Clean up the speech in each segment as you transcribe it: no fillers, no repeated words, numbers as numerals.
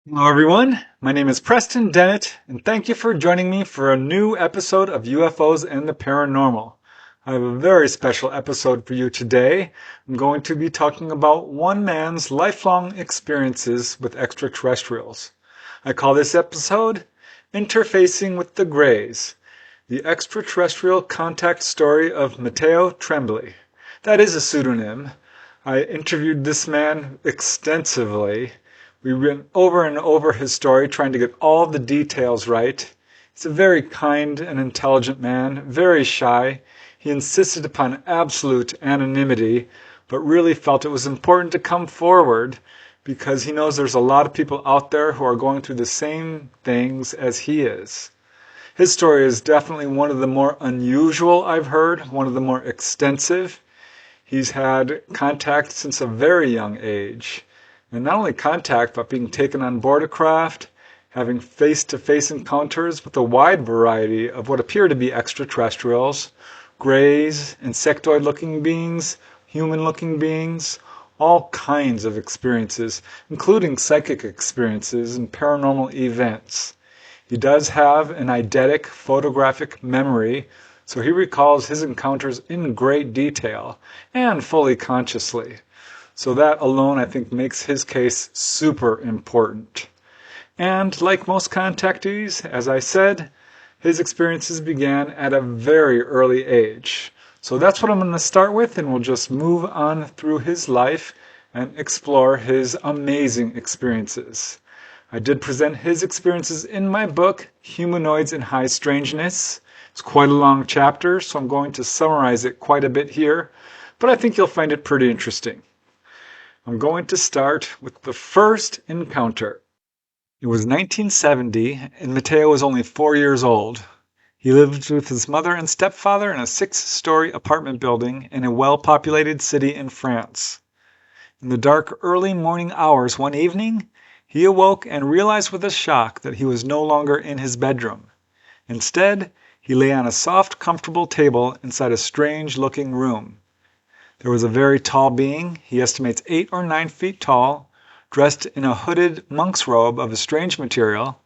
Hello everyone, my name is Preston Dennett, and thank you for joining me for a new episode of UFOs and the Paranormal. I have a very special episode for you today. I'm going to be talking about one man's lifelong experiences with extraterrestrials. I call this episode Interfacing with the Greys, the extraterrestrial contact story of Mateo Tremblay. That is a pseudonym. I interviewed this man extensively. We went over and over his story, trying to get all the details right. He's a very kind and intelligent man, very shy. He insisted upon absolute anonymity, but really felt it was important to come forward because he knows there's a lot of people out there who are going through the same things as he is. His story is definitely one of the more unusual I've heard, one of the more extensive. He's had contact since a very young age. And not only contact, but being taken on board a craft, having face-to-face encounters with a wide variety of what appear to be extraterrestrials, greys, insectoid-looking beings, human-looking beings, all kinds of experiences, including psychic experiences and paranormal events. He does have an eidetic photographic memory, so he recalls his encounters in great detail and fully consciously. So that alone, I think, makes his case super important. And like most contactees, as I said, his experiences began at a very early age. So that's what I'm going to start with, and we'll just move on through his life and explore his amazing experiences. I did present his experiences in my book, Humanoids in High Strangeness. It's quite a long chapter, so I'm going to summarize it quite a bit here, but I think you'll find it pretty interesting. I'm going to start with the first encounter. It was 1970, and Mateo was only 4 years old. He lived with his mother and stepfather in a 6-story apartment building in a well-populated city in France. In the dark early morning hours one evening, he awoke and realized with a shock that he was no longer in his bedroom. Instead, he lay on a soft, comfortable table inside a strange-looking room. There was a very tall being, he estimates 8 or 9 feet tall, dressed in a hooded monk's robe of a strange material.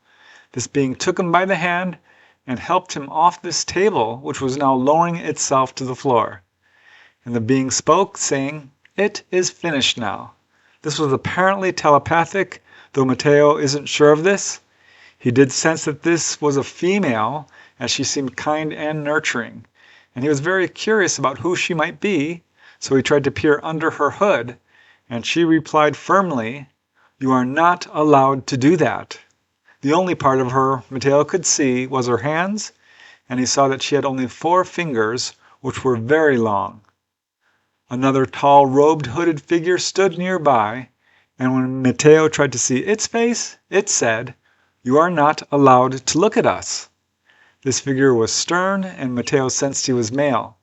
This being took him by the hand and helped him off this table, which was now lowering itself to the floor. And the being spoke, saying, "It is finished now." This was apparently telepathic, though Mateo isn't sure of this. He did sense that this was a female, as she seemed kind and nurturing, and he was very curious about who she might be, so he tried to peer under her hood, and she replied firmly, "You are not allowed to do that." The only part of her Mateo could see was her hands, and he saw that she had only 4 fingers, which were very long. Another tall, robed, hooded figure stood nearby, and when Mateo tried to see its face, it said, "You are not allowed to look at us." This figure was stern, and Mateo sensed he was male.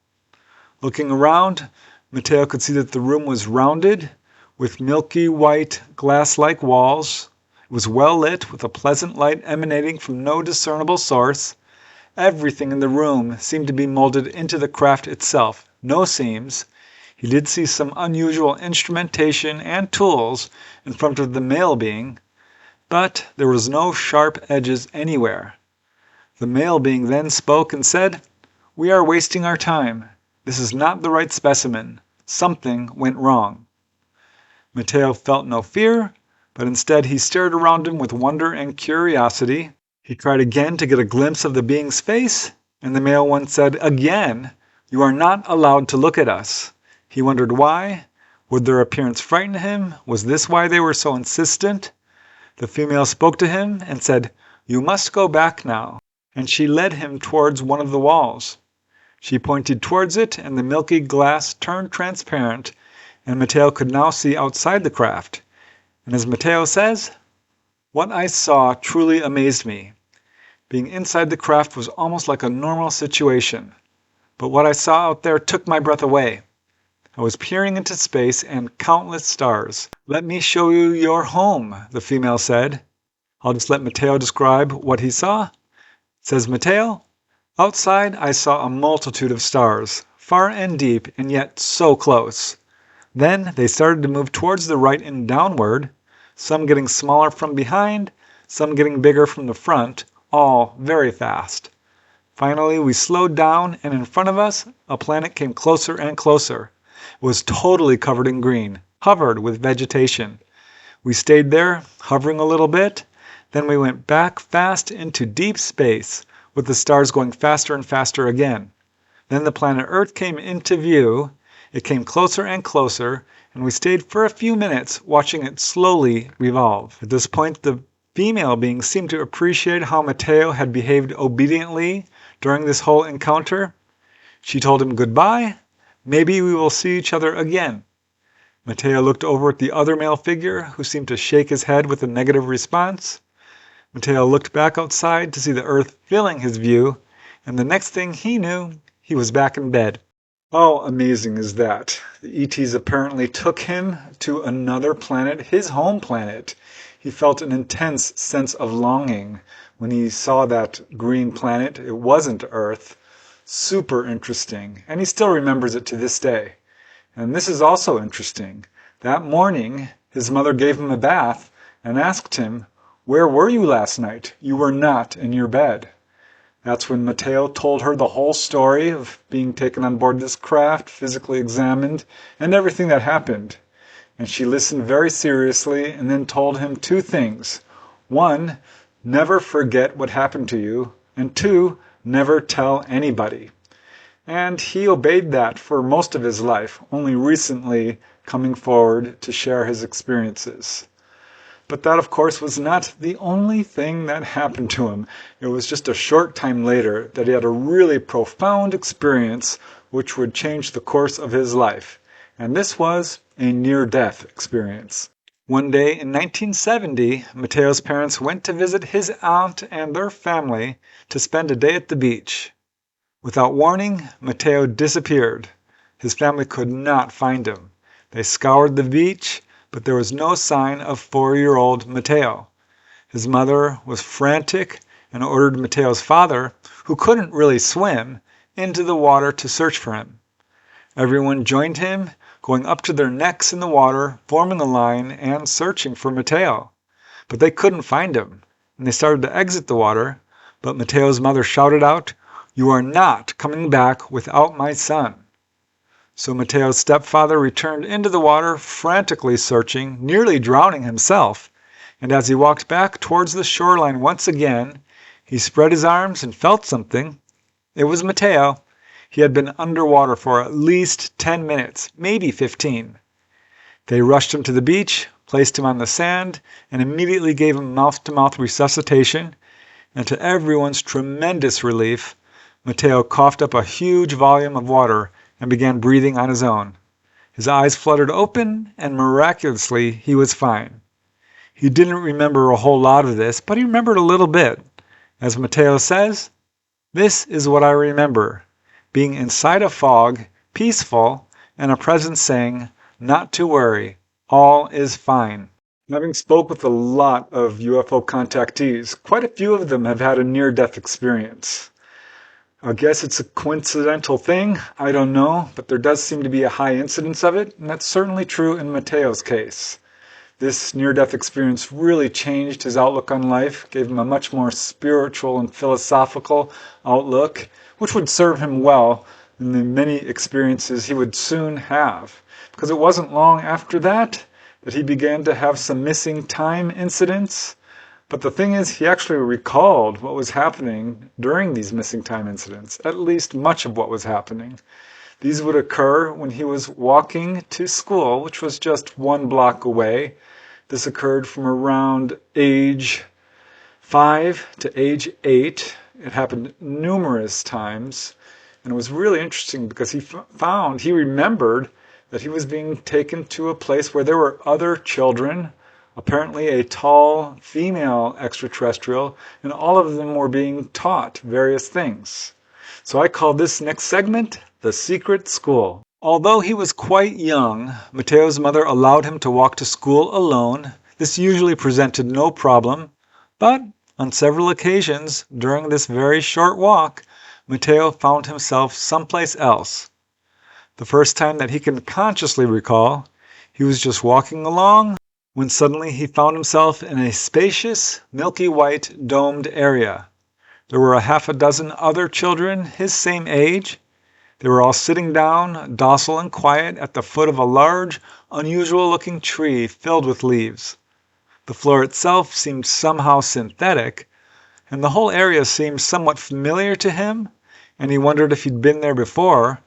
Looking around, Mateo could see that the room was rounded, with milky white glass-like walls. It was well lit, with a pleasant light emanating from no discernible source. Everything in the room seemed to be molded into the craft itself, no seams. He did see some unusual instrumentation and tools in front of the male being, but there was no sharp edges anywhere. The male being then spoke and said, "We are wasting our time. This is not the right specimen. Something went wrong." Mateo felt no fear, but instead he stared around him with wonder and curiosity. He tried again to get a glimpse of the being's face, and the male one said again, "You are not allowed to look at us." He wondered why. Would their appearance frighten him? Was this why they were so insistent? The female spoke to him and said, "You must go back now," and she led him towards one of the walls. She pointed towards it, and the milky glass turned transparent, and Mateo could now see outside the craft. And as Mateo says, "What I saw truly amazed me. Being inside the craft was almost like a normal situation. But what I saw out there took my breath away. I was peering into space and countless stars. Let me show you your home," the female said. I'll just let Mateo describe what he saw. It says, Mateo, "Outside I saw a multitude of stars, far and deep, and yet so close. Then they started to move towards the right and downward. some getting smaller from behind, some getting bigger from the front, all very fast. Finally, we slowed down, and in front of us, a planet came closer and closer. It was totally covered in green, covered with vegetation. We stayed there, hovering a little bit, then we went back fast into deep space, with the stars going faster and faster again. Then the planet Earth came into view. It came closer and closer, and we stayed for a few minutes watching it slowly revolve. At this point, the female being seemed to appreciate how Mateo had behaved obediently during this whole encounter. She told him goodbye. Maybe we will see each other again. Mateo looked over at the other male figure, who seemed to shake his head with a negative response. Mateo looked back outside to see the Earth filling his view, and the next thing he knew, he was back in bed. How amazing is that? The ETs apparently took him to another planet, his home planet. He felt an intense sense of longing when he saw that green planet. It wasn't Earth. Super interesting. And he still remembers it to this day. And this is also interesting. That morning, his mother gave him a bath and asked him, "Where were you last night? You were not in your bed." That's when Mateo told her the whole story of being taken on board this craft, physically examined, and everything that happened. And she listened very seriously and then told him two things. One, never forget what happened to you. And two, never tell anybody. And he obeyed that for most of his life, only recently coming forward to share his experiences. But that, of course, was not the only thing that happened to him. It was just a short time later that he had a really profound experience which would change the course of his life. And this was a near-death experience. One day in 1970, Mateo's parents went to visit his aunt and their family to spend a day at the beach. Without warning, Mateo disappeared. His family could not find him. They scoured the beach, but there was no sign of 4-year-old Mateo. His mother was frantic and ordered Mateo's father, who couldn't really swim, into the water to search for him. Everyone joined him, going up to their necks in the water, forming a line and searching for Mateo. But they couldn't find him, and they started to exit the water, but Mateo's mother shouted out, "You are not coming back without my son." So Mateo's stepfather returned into the water, frantically searching, nearly drowning himself, and as he walked back towards the shoreline once again, he spread his arms and felt something. It was Mateo. He had been underwater for at least 10 minutes, maybe 15. They rushed him to the beach, placed him on the sand, and immediately gave him mouth-to-mouth resuscitation, and to everyone's tremendous relief, Mateo coughed up a huge volume of water and began breathing on his own. His eyes fluttered open, and miraculously he was fine. He didn't remember a whole lot of this, but he remembered a little bit. As Mateo says, "This is what I remember, being inside a fog, peaceful, and a presence saying, 'Not to worry, all is fine.'" Having spoke with a lot of UFO contactees, quite a few of them have had a near-death experience. I guess it's a coincidental thing, I don't know, but there does seem to be a high incidence of it, and that's certainly true in Mateo's case. This near-death experience really changed his outlook on life, gave him a much more spiritual and philosophical outlook, which would serve him well in the many experiences he would soon have. Because it wasn't long after that he began to have some missing time incidents. But the thing is, he actually recalled what was happening during these missing time incidents, at least much of what was happening. These would occur when he was walking to school, which was just 1 block away. This occurred from around age 5 to age 8. It happened numerous times, and it was really interesting because he remembered that he was being taken to a place where there were other children, apparently a tall female extraterrestrial, and all of them were being taught various things. So I call this next segment The Secret School. Although he was quite young, Mateo's mother allowed him to walk to school alone. This usually presented no problem, but on several occasions during this very short walk, Mateo found himself someplace else. The first time that he can consciously recall, he was just walking along when suddenly he found himself in a spacious, milky white domed area. There were a half a dozen other children his same age. They were all sitting down, docile and quiet, at the foot of a large, unusual-looking tree filled with leaves. The floor itself seemed somehow synthetic, and the whole area seemed somewhat familiar to him, and he wondered if he'd been there before.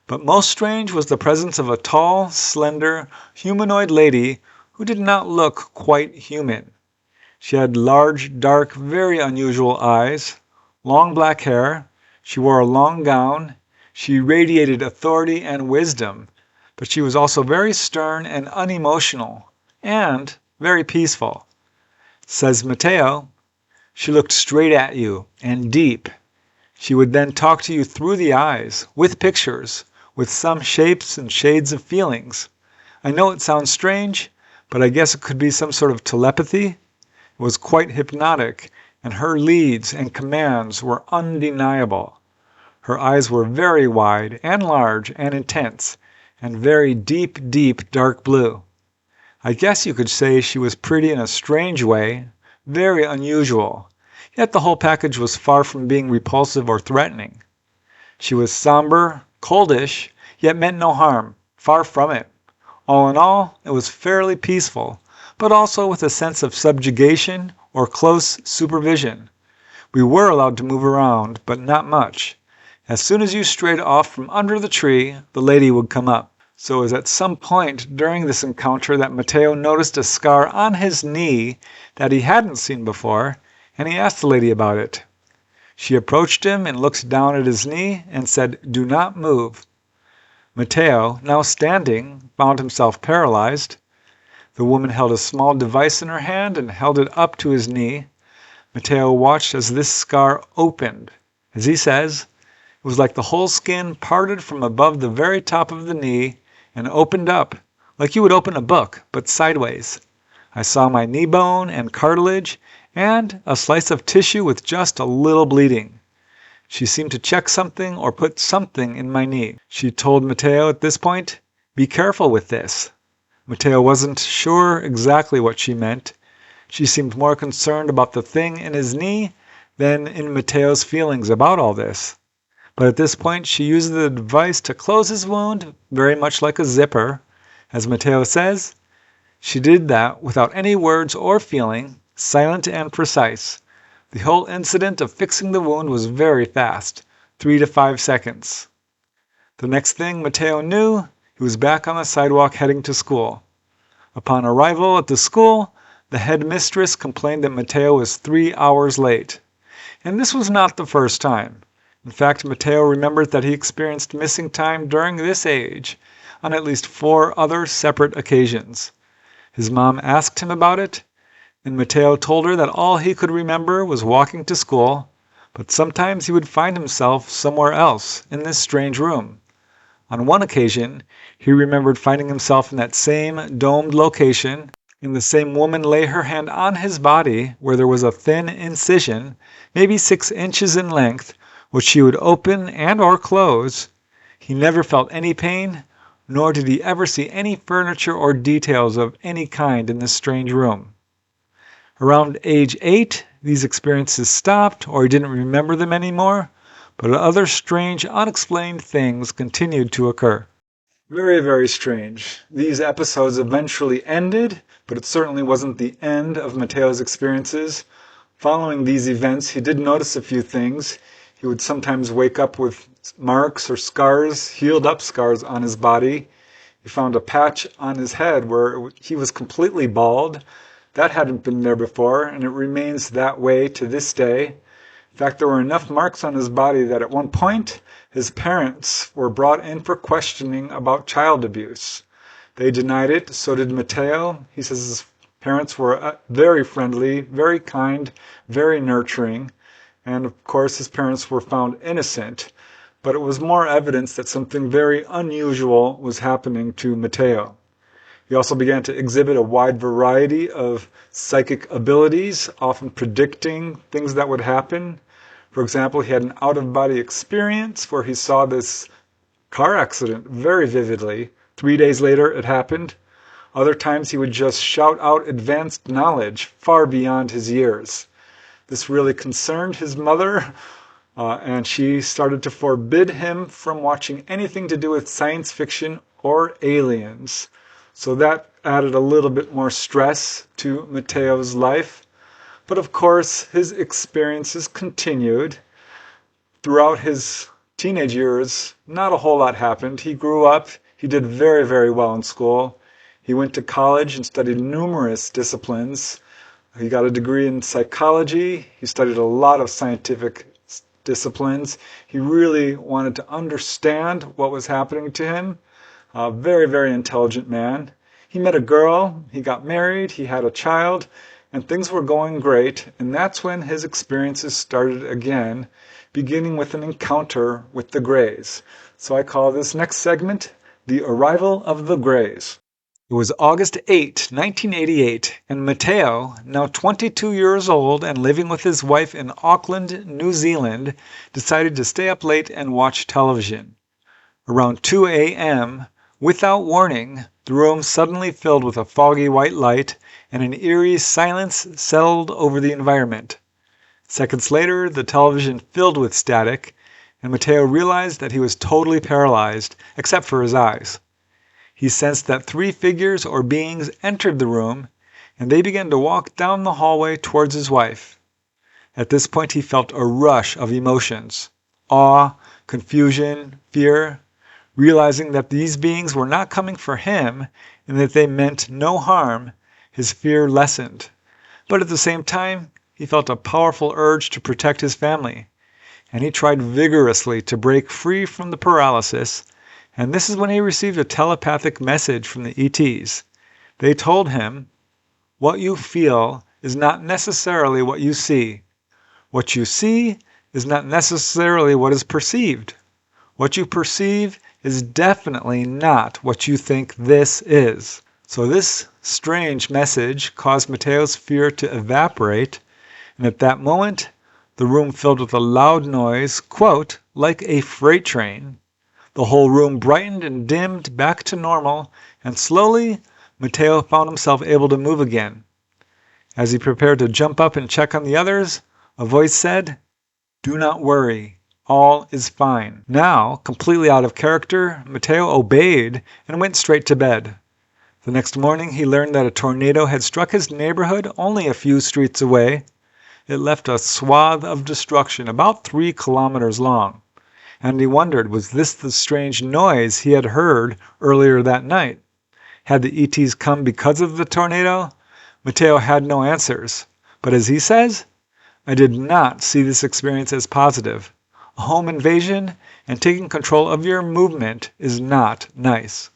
But most strange was the presence of a tall, slender, humanoid lady who did not look quite human. She had large, dark, very unusual eyes, long black hair. She wore a long gown. She radiated authority and wisdom, but she was also very stern and unemotional, and very peaceful. Says Mateo, she looked straight at you, and deep. She would then talk to you through the eyes, with pictures, with some shapes and shades of feelings. I know it sounds strange, but I guess it could be some sort of telepathy. It was quite hypnotic, and her leads and commands were undeniable. Her eyes were very wide and large and intense, and very deep, deep dark blue. I guess you could say she was pretty in a strange way, very unusual, yet the whole package was far from being repulsive or threatening. She was somber, coldish, yet meant no harm, far from it. All in all, it was fairly peaceful, but also with a sense of subjugation or close supervision. We were allowed to move around, but not much. As soon as you strayed off from under the tree, the lady would come up. So it was at some point during this encounter that Mateo noticed a scar on his knee that he hadn't seen before, and he asked the lady about it. She approached him and looked down at his knee and said, "Do not move." Mateo, now standing, found himself paralyzed. The woman held a small device in her hand and held it up to his knee. Mateo watched as this scar opened. As he says, it was like the whole skin parted from above the very top of the knee and opened up, like you would open a book, but sideways. I saw my knee bone and cartilage and a slice of tissue with just a little bleeding. She seemed to check something or put something in my knee. She told Mateo at this point, "Be careful with this." Mateo wasn't sure exactly what she meant. She seemed more concerned about the thing in his knee than in Mateo's feelings about all this. But at this point, she used the device to close his wound, very much like a zipper. As Mateo says, she did that without any words or feeling, silent and precise. The whole incident of fixing the wound was very fast, 3 to 5 seconds. The next thing Mateo knew, he was back on the sidewalk heading to school. Upon arrival at the school, the headmistress complained that Mateo was 3 hours late. And this was not the first time. In fact, Mateo remembered that he experienced missing time during this age on at least 4 other separate occasions. His mom asked him about it, and Mateo told her that all he could remember was walking to school, but sometimes he would find himself somewhere else in this strange room. On one occasion, he remembered finding himself in that same domed location, and the same woman lay her hand on his body where there was a thin incision, maybe 6 inches in length, which she would open and or close. He never felt any pain, nor did he ever see any furniture or details of any kind in this strange room. Around age 8, these experiences stopped, or he didn't remember them anymore, but other strange, unexplained things continued to occur. Very, very strange. These episodes eventually ended, but it certainly wasn't the end of Mateo's experiences. Following these events, he did notice a few things. He would sometimes wake up with marks or scars, healed up scars on his body. He found a patch on his head where he was completely bald. That hadn't been there before, and it remains that way to this day. In fact, there were enough marks on his body that at one point, his parents were brought in for questioning about child abuse. They denied it, so did Mateo. He says his parents were very friendly, very kind, very nurturing. And of course, his parents were found innocent, but it was more evidence that something very unusual was happening to Mateo. He also began to exhibit a wide variety of psychic abilities, often predicting things that would happen. For example, he had an out-of-body experience where he saw this car accident very vividly. 3 days later, it happened. Other times he would just shout out advanced knowledge far beyond his years. This really concerned his mother, and she started to forbid him from watching anything to do with science fiction or aliens. So that added a little bit more stress to Mateo's life. But of course, his experiences continued. Throughout his teenage years, not a whole lot happened. He grew up, he did very, very well in school. He went to college and studied numerous disciplines. He got a degree in psychology. He studied a lot of scientific disciplines. He really wanted to understand what was happening to him. A very, very intelligent man. He met a girl, he got married, he had a child, and things were going great. And that's when his experiences started again, beginning with an encounter with the Greys. So I call this next segment, The Arrival of the Greys. It was August 8, 1988, and Mateo, now 22 years old and living with his wife in Auckland, New Zealand, decided to stay up late and watch television. Around 2 a.m., without warning, the room suddenly filled with a foggy white light and an eerie silence settled over the environment. Seconds later, the television filled with static, and Mateo realized that he was totally paralyzed, except for his eyes. He sensed that 3 figures or beings entered the room, and they began to walk down the hallway towards his wife. At this point he felt a rush of emotions: awe, confusion, fear. Realizing that these beings were not coming for him and that they meant no harm, his fear lessened. But at the same time, he felt a powerful urge to protect his family, and he tried vigorously to break free from the paralysis. And this is when he received a telepathic message from the ETs. They told him, "What you feel is not necessarily what you see. What you see is not necessarily what is perceived. What you perceive is definitely not what you think this is." So this strange message caused Mateo's fear to evaporate, and at that moment, the room filled with a loud noise, quote, like a freight train. The whole room brightened and dimmed back to normal, and slowly, Mateo found himself able to move again. As he prepared to jump up and check on the others, a voice said, "Do not worry. All is fine." Now, completely out of character, Mateo obeyed and went straight to bed. The next morning he learned that a tornado had struck his neighborhood only a few streets away. It left a swath of destruction about 3 kilometers long. And he wondered, was this the strange noise he had heard earlier that night? Had the ETs come because of the tornado? Mateo had no answers. But as he says, "I did not see this experience as positive. A home invasion and taking control of your movement is not nice."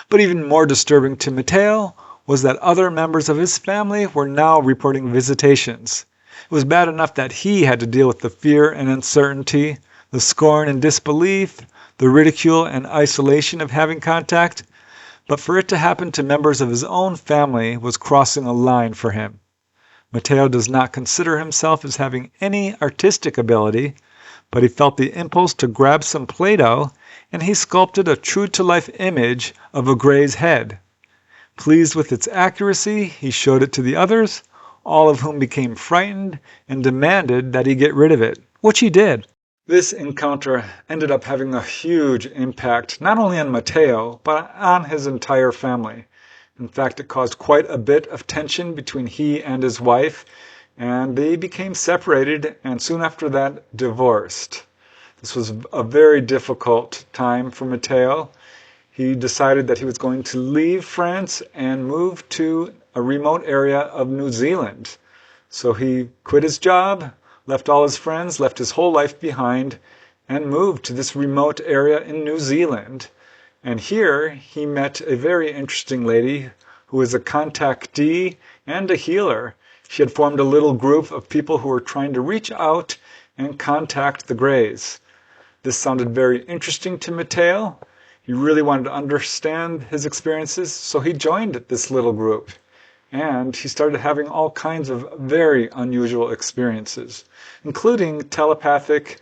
But even more disturbing to Mateo was that other members of his family were now reporting visitations. It was bad enough that he had to deal with the fear and uncertainty, the scorn and disbelief, the ridicule and isolation of having contact, but for it to happen to members of his own family was crossing a line for him. Mateo does not consider himself as having any artistic ability, but he felt the impulse to grab some Play-Doh, and he sculpted a true-to-life image of a Grey's head. Pleased with its accuracy, he showed it to the others, all of whom became frightened and demanded that he get rid of it, which he did. This encounter ended up having a huge impact, not only on Mateo, but on his entire family. In fact, it caused quite a bit of tension between he and his wife, and they became separated and soon after that divorced. This was a very difficult time for Mateo. He decided that he was going to leave France and move to a remote area of New Zealand. So he quit his job, left all his friends, left his whole life behind, and moved to this remote area in New Zealand. And here he met a very interesting lady who was a contactee and a healer. She had formed a little group of people who were trying to reach out and contact the Greys. This sounded very interesting to Mateo. He really wanted to understand his experiences, so he joined this little group. And he started having all kinds of very unusual experiences, including telepathic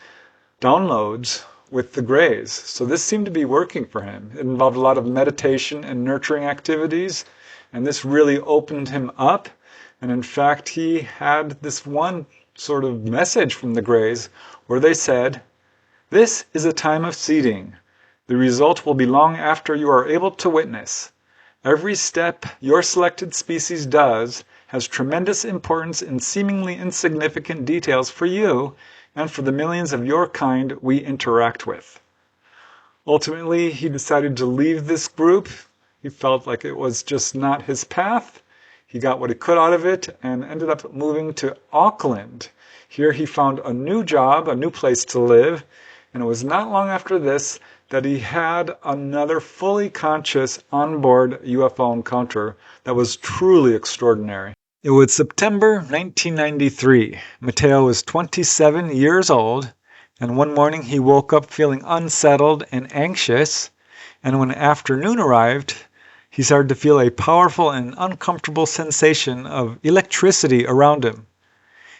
downloads, with the Greys. So this seemed to be working for him. It involved a lot of meditation and nurturing activities, and this really opened him up. And in fact, he had this one sort of message from the Greys where they said, "This is a time of seeding. The result will be long after you are able to witness. Every step your selected species does has tremendous importance in seemingly insignificant details for you and for the millions of your kind we interact with." Ultimately, he decided to leave this group. He felt like it was just not his path. He got what he could out of it and ended up moving to Auckland. Here he found a new job, a new place to live, and it was not long after this that he had another fully conscious onboard UFO encounter that was truly extraordinary. It was September 1993. Mateo was 27 years old, and one morning he woke up feeling unsettled and anxious, and when afternoon arrived, he started to feel a powerful and uncomfortable sensation of electricity around him.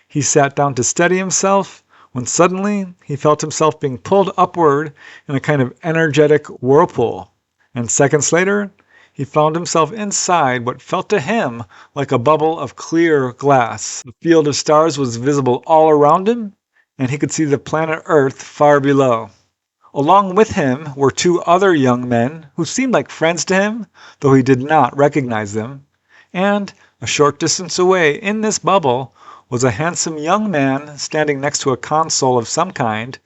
He sat down to steady himself when suddenly he felt himself being pulled upward in a kind of energetic whirlpool, and seconds later, he found himself inside what felt to him like a bubble of clear glass. The field of stars was visible all around him, and he could see the planet Earth far below. Along with him were two other young men who seemed like friends to him, though he did not recognize them. And a short distance away in this bubble was a handsome young man standing next to a console of some kind,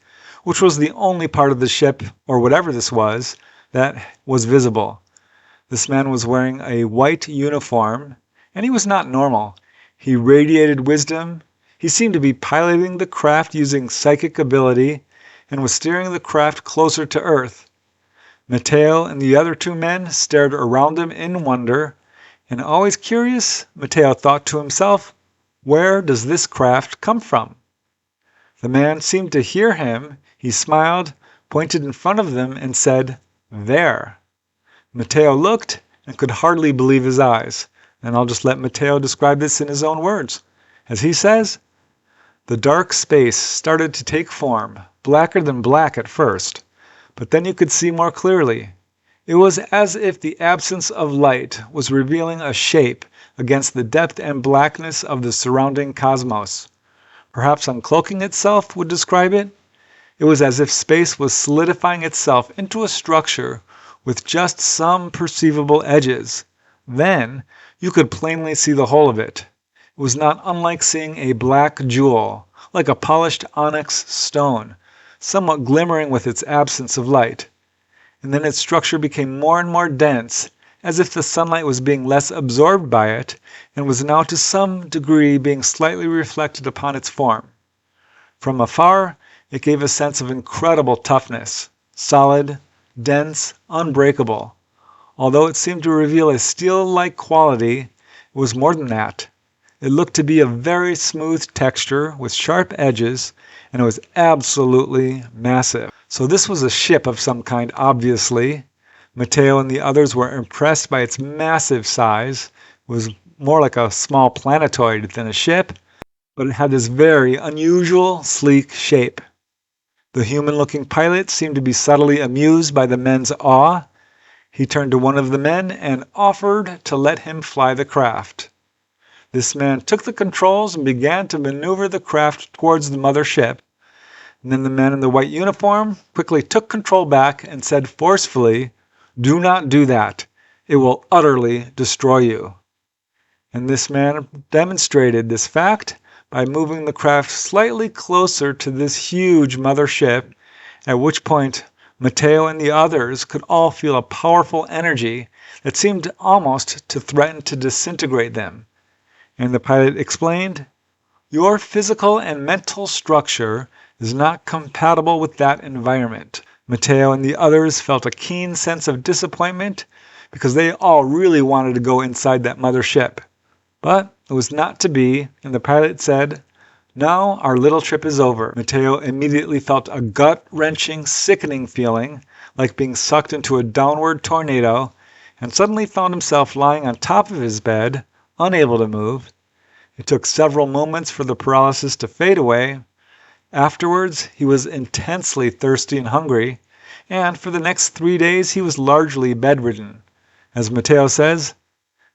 which was the only part of the ship, or whatever this was, that was visible. This man was wearing a white uniform, and he was not normal. He radiated wisdom. He seemed to be piloting the craft using psychic ability and was steering the craft closer to Earth. Mateo and the other two men stared around him in wonder, and always curious, Mateo thought to himself, "Where does this craft come from?" The man seemed to hear him. He smiled, pointed in front of them, and said, "There." Mateo looked and could hardly believe his eyes, and I'll just let Mateo describe this in his own words. As he says, "The dark space started to take form, blacker than black at first, but then you could see more clearly. It was as if the absence of light was revealing a shape against the depth and blackness of the surrounding cosmos. Perhaps uncloaking itself would describe it. It was as if space was solidifying itself into a structure with just some perceivable edges. Then you could plainly see the whole of it. It was not unlike seeing a black jewel, like a polished onyx stone, somewhat glimmering with its absence of light. And then its structure became more and more dense, as if the sunlight was being less absorbed by it, and was now to some degree being slightly reflected upon its form. From afar, it gave a sense of incredible toughness, solid, dense, unbreakable. Although it seemed to reveal a steel-like quality, it was more than that. It looked to be a very smooth texture with sharp edges, and it was absolutely massive. So this was a ship of some kind, obviously. Mateo and the others were impressed by its massive size. It was more like a small planetoid than a ship, but it had this very unusual, sleek shape. The human-looking pilot seemed to be subtly amused by the men's awe. He turned to one of the men and offered to let him fly the craft. This man took the controls and began to maneuver the craft towards the mother ship. And then the man in the white uniform quickly took control back and said forcefully, "Do not do that. It will utterly destroy you." And this man demonstrated this fact by moving the craft slightly closer to this huge mother ship, at which point Mateo and the others could all feel a powerful energy that seemed almost to threaten to disintegrate them. And the pilot explained, "Your physical and mental structure is not compatible with that environment." Mateo and the others felt a keen sense of disappointment because they all really wanted to go inside that mother ship. But it was not to be, and the pilot said, "Now our little trip is over." Mateo immediately felt a gut-wrenching, sickening feeling, like being sucked into a downward tornado, and suddenly found himself lying on top of his bed, unable to move. It took several moments for the paralysis to fade away, Afterwards, he was intensely thirsty and hungry, and for the next 3 days he was largely bedridden. As Mateo says,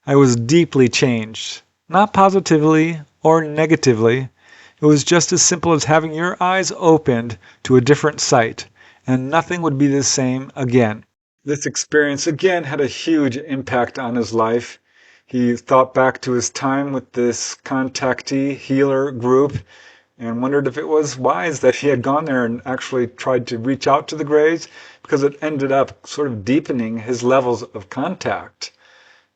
I was deeply changed, not positively or negatively. It was just as simple as having your eyes opened to a different sight, and nothing would be the same again. This experience again had a huge impact on his life. He thought back to his time with this contactee healer group and wondered if it was wise that he had gone there and actually tried to reach out to the graves, because it ended up sort of deepening his levels of contact.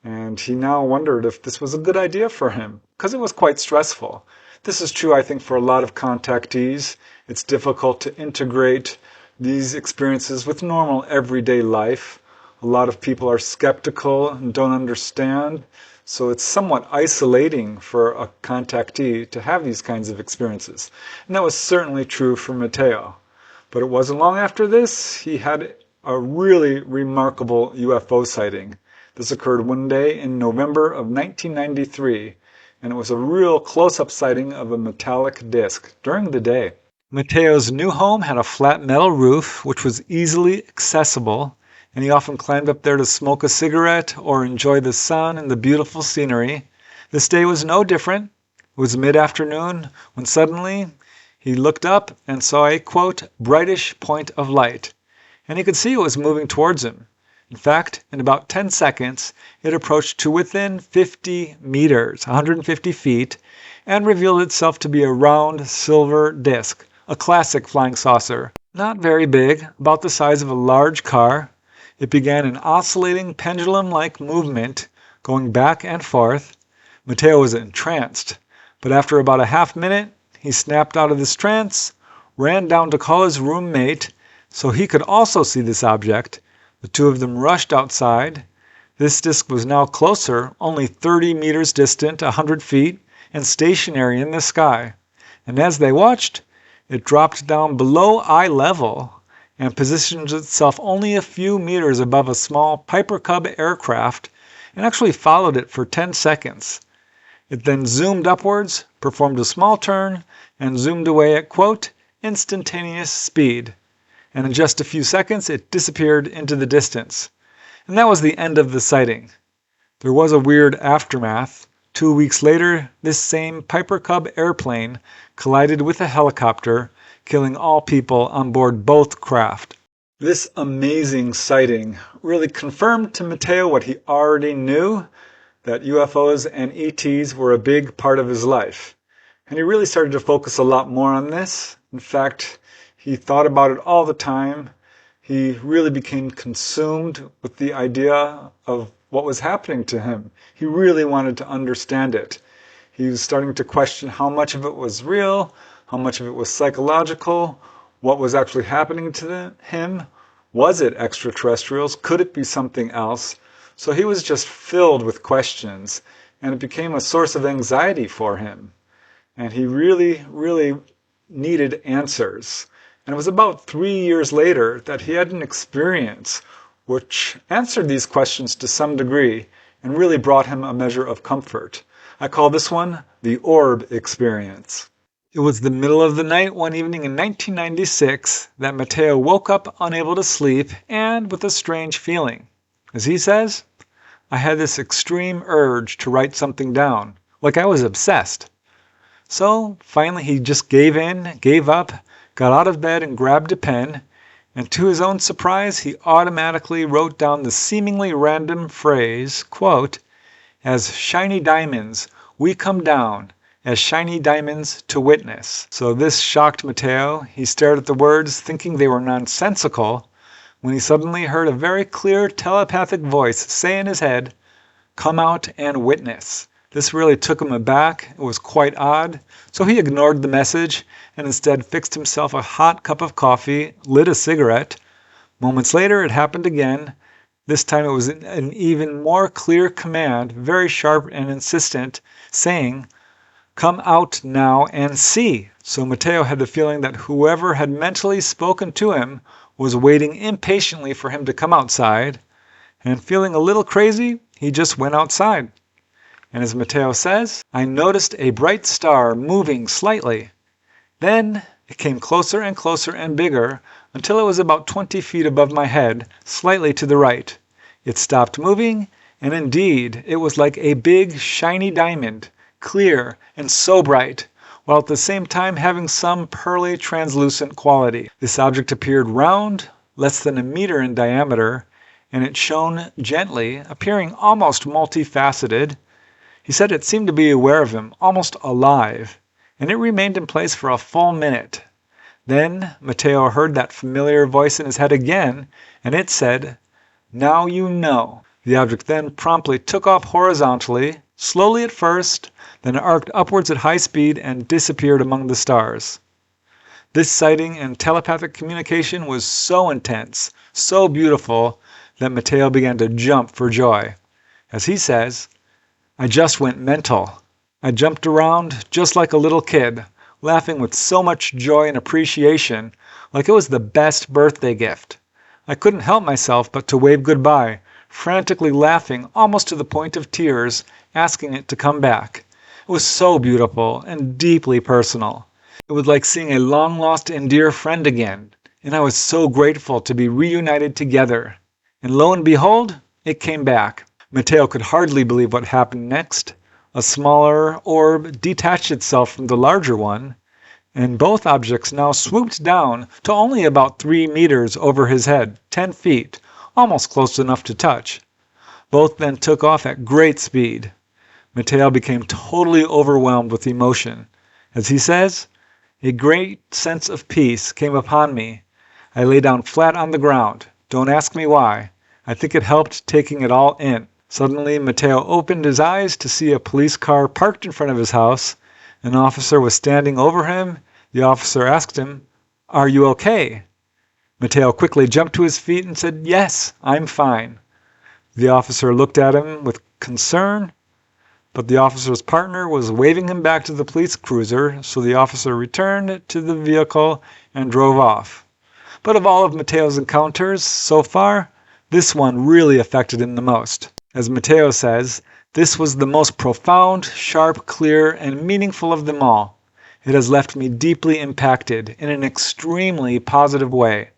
And he now wondered if this was a good idea for him, because it was quite stressful. This is true, I think, for a lot of contactees. It's difficult to integrate these experiences with normal everyday life. A lot of people are skeptical and don't understand. So it's somewhat isolating for a contactee to have these kinds of experiences. And that was certainly true for Mateo. But it wasn't long after this, he had a really remarkable UFO sighting. This occurred one day in November of 1993, and it was a real close-up sighting of a metallic disc during the day. Mateo's new home had a flat metal roof, which was easily accessible, and he often climbed up there to smoke a cigarette or enjoy the sun and the beautiful scenery. This day was no different. It was mid-afternoon when suddenly he looked up and saw a, quote, brightish point of light, and he could see it was moving towards him. In fact, in about 10 seconds, it approached to within 50 meters, 150 feet, and revealed itself to be a round silver disc, a classic flying saucer. Not very big, about the size of a large car. It began an oscillating pendulum-like movement, going back and forth. Mateo was entranced, but after about a half minute, he snapped out of this trance, ran down to call his roommate so he could also see this object. The two of them rushed outside. This disc was now closer, only 30 meters distant, 100 feet, and stationary in the sky. And as they watched, it dropped down below eye level and positioned itself only a few meters above a small Piper Cub aircraft and actually followed it for 10 seconds. It then zoomed upwards, performed a small turn, and zoomed away at, quote, instantaneous speed. And in just a few seconds, it disappeared into the distance. And that was the end of the sighting. There was a weird aftermath. 2 weeks later, this same Piper Cub airplane collided with a helicopter, killing all people on board both craft. This amazing sighting really confirmed to Mateo what he already knew, that UFOs and ETs were a big part of his life. And he really started to focus a lot more on this. In fact, he thought about it all the time. He really became consumed with the idea of what was happening to him. He really wanted to understand it. He was starting to question how much of it was real, how much of it was psychological, what was actually happening to him. Was it extraterrestrials? Could it be something else? So he was just filled with questions, and it became a source of anxiety for him. And he really, really needed answers. And it was about 3 years later that he had an experience which answered these questions to some degree and really brought him a measure of comfort. I call this one the orb experience. It was the middle of the night one evening in 1996 that Mateo woke up unable to sleep and with a strange feeling. As he says, I had this extreme urge to write something down, like I was obsessed. So finally he just gave up, got out of bed and grabbed a pen, and to his own surprise he automatically wrote down the seemingly random phrase, quote, as shiny diamonds we come down, as shiny diamonds to witness. So this shocked Mateo. He stared at the words thinking they were nonsensical, when he suddenly heard a very clear telepathic voice say in his head, come out and witness. This really took him aback. It was quite odd. So he ignored the message and instead fixed himself a hot cup of coffee, lit a cigarette. Moments later, it happened again. This time it was an even more clear command, very sharp and insistent, saying, come out now and see. So Mateo had the feeling that whoever had mentally spoken to him was waiting impatiently for him to come outside. And feeling a little crazy, he just went outside. And as Mateo says, I noticed a bright star moving slightly. Then It came closer and closer and bigger until it was about 20 feet above my head, slightly to the right. It stopped moving, and indeed it was like a big shiny diamond, clear and so bright, while at the same time having some pearly translucent quality. This object appeared round, less than a meter in diameter, and it shone gently, appearing almost multifaceted. He said it seemed to be aware of him, almost alive, and it remained in place for a full minute. Then Mateo heard that familiar voice in his head again, and it said, "Now you know." The object then promptly took off horizontally, slowly at first, then arced upwards at high speed and disappeared among the stars. This sighting and telepathic communication was so intense, so beautiful, that Mateo began to jump for joy. As he says, "I just went mental. I jumped around just like a little kid, laughing with so much joy and appreciation, like it was the best birthday gift. I couldn't help myself but to wave goodbye, frantically laughing almost to the point of tears, asking it to come back. It was so beautiful and deeply personal. It was like seeing a long-lost and dear friend again, and I was so grateful to be reunited together. And lo and behold, it came back." Mateo could hardly believe what happened next. A smaller orb detached itself from the larger one, and both objects now swooped down to only about 3 meters over his head, 10 feet, almost close enough to touch. Both then took off at great speed. Mateo became totally overwhelmed with emotion. As he says, "A great sense of peace came upon me. I lay down flat on the ground. Don't ask me why. I think it helped taking it all in." Suddenly, Mateo opened his eyes to see a police car parked in front of his house. An officer was standing over him. The officer asked him, "Are you okay?" Mateo quickly jumped to his feet and said, "Yes, I'm fine." The officer looked at him with concern, but the officer's partner was waving him back to the police cruiser, so the officer returned to the vehicle and drove off. But of all of Mateo's encounters so far, this one really affected him the most. As Mateo says, this was the most profound, sharp, clear, and meaningful of them all. It has left me deeply impacted in an extremely positive way.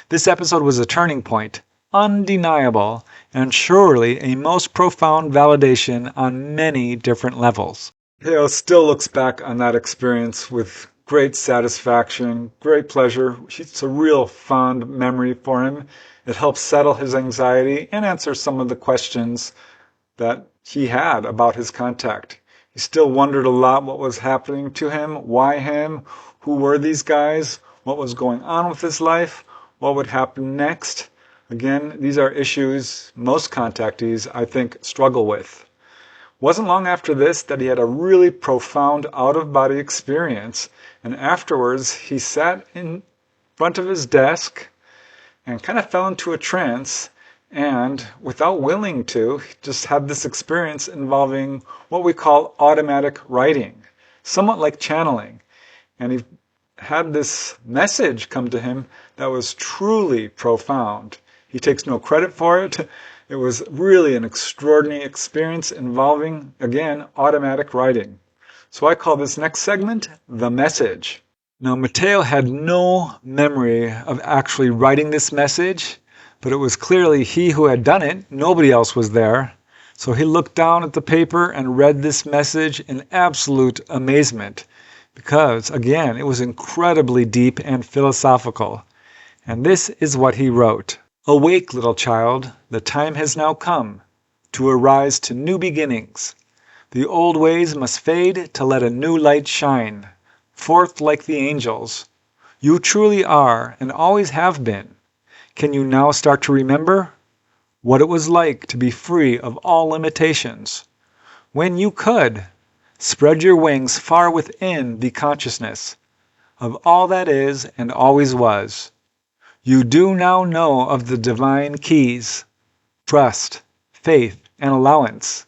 This episode was a turning point, undeniable, and surely a most profound validation on many different levels. Mateo still looks back on that experience with great satisfaction, great pleasure. It's a real fond memory for him. It helps settle his anxiety and answer some of the questions that he had about his contact. He still wondered a lot what was happening to him, why him, who were these guys, what was going on with his life, what would happen next. Again, these are issues most contactees, I think, struggle with. Wasn't long after this that he had a really profound out-of-body experience, and afterwards he sat in front of his desk and kind of fell into a trance, and without willing to, just had this experience involving what we call automatic writing, somewhat like channeling. And he had this message come to him that was truly profound. He takes no credit for it. It was really an extraordinary experience involving, again, automatic writing. So I call this next segment, The Message. Now, Mateo had no memory of actually writing this message, but it was clearly he who had done it. Nobody else was there. So he looked down at the paper and read this message in absolute amazement because, again, it was incredibly deep and philosophical. And this is what he wrote. "Awake, little child, the time has now come to arise to new beginnings. The old ways must fade to let a new light shine forth like the angels. You truly are and always have been. Can you now start to remember what it was like to be free of all limitations? When you could spread your wings far within the consciousness of all that is and always was. You do now know of the divine keys, trust, faith, and allowance.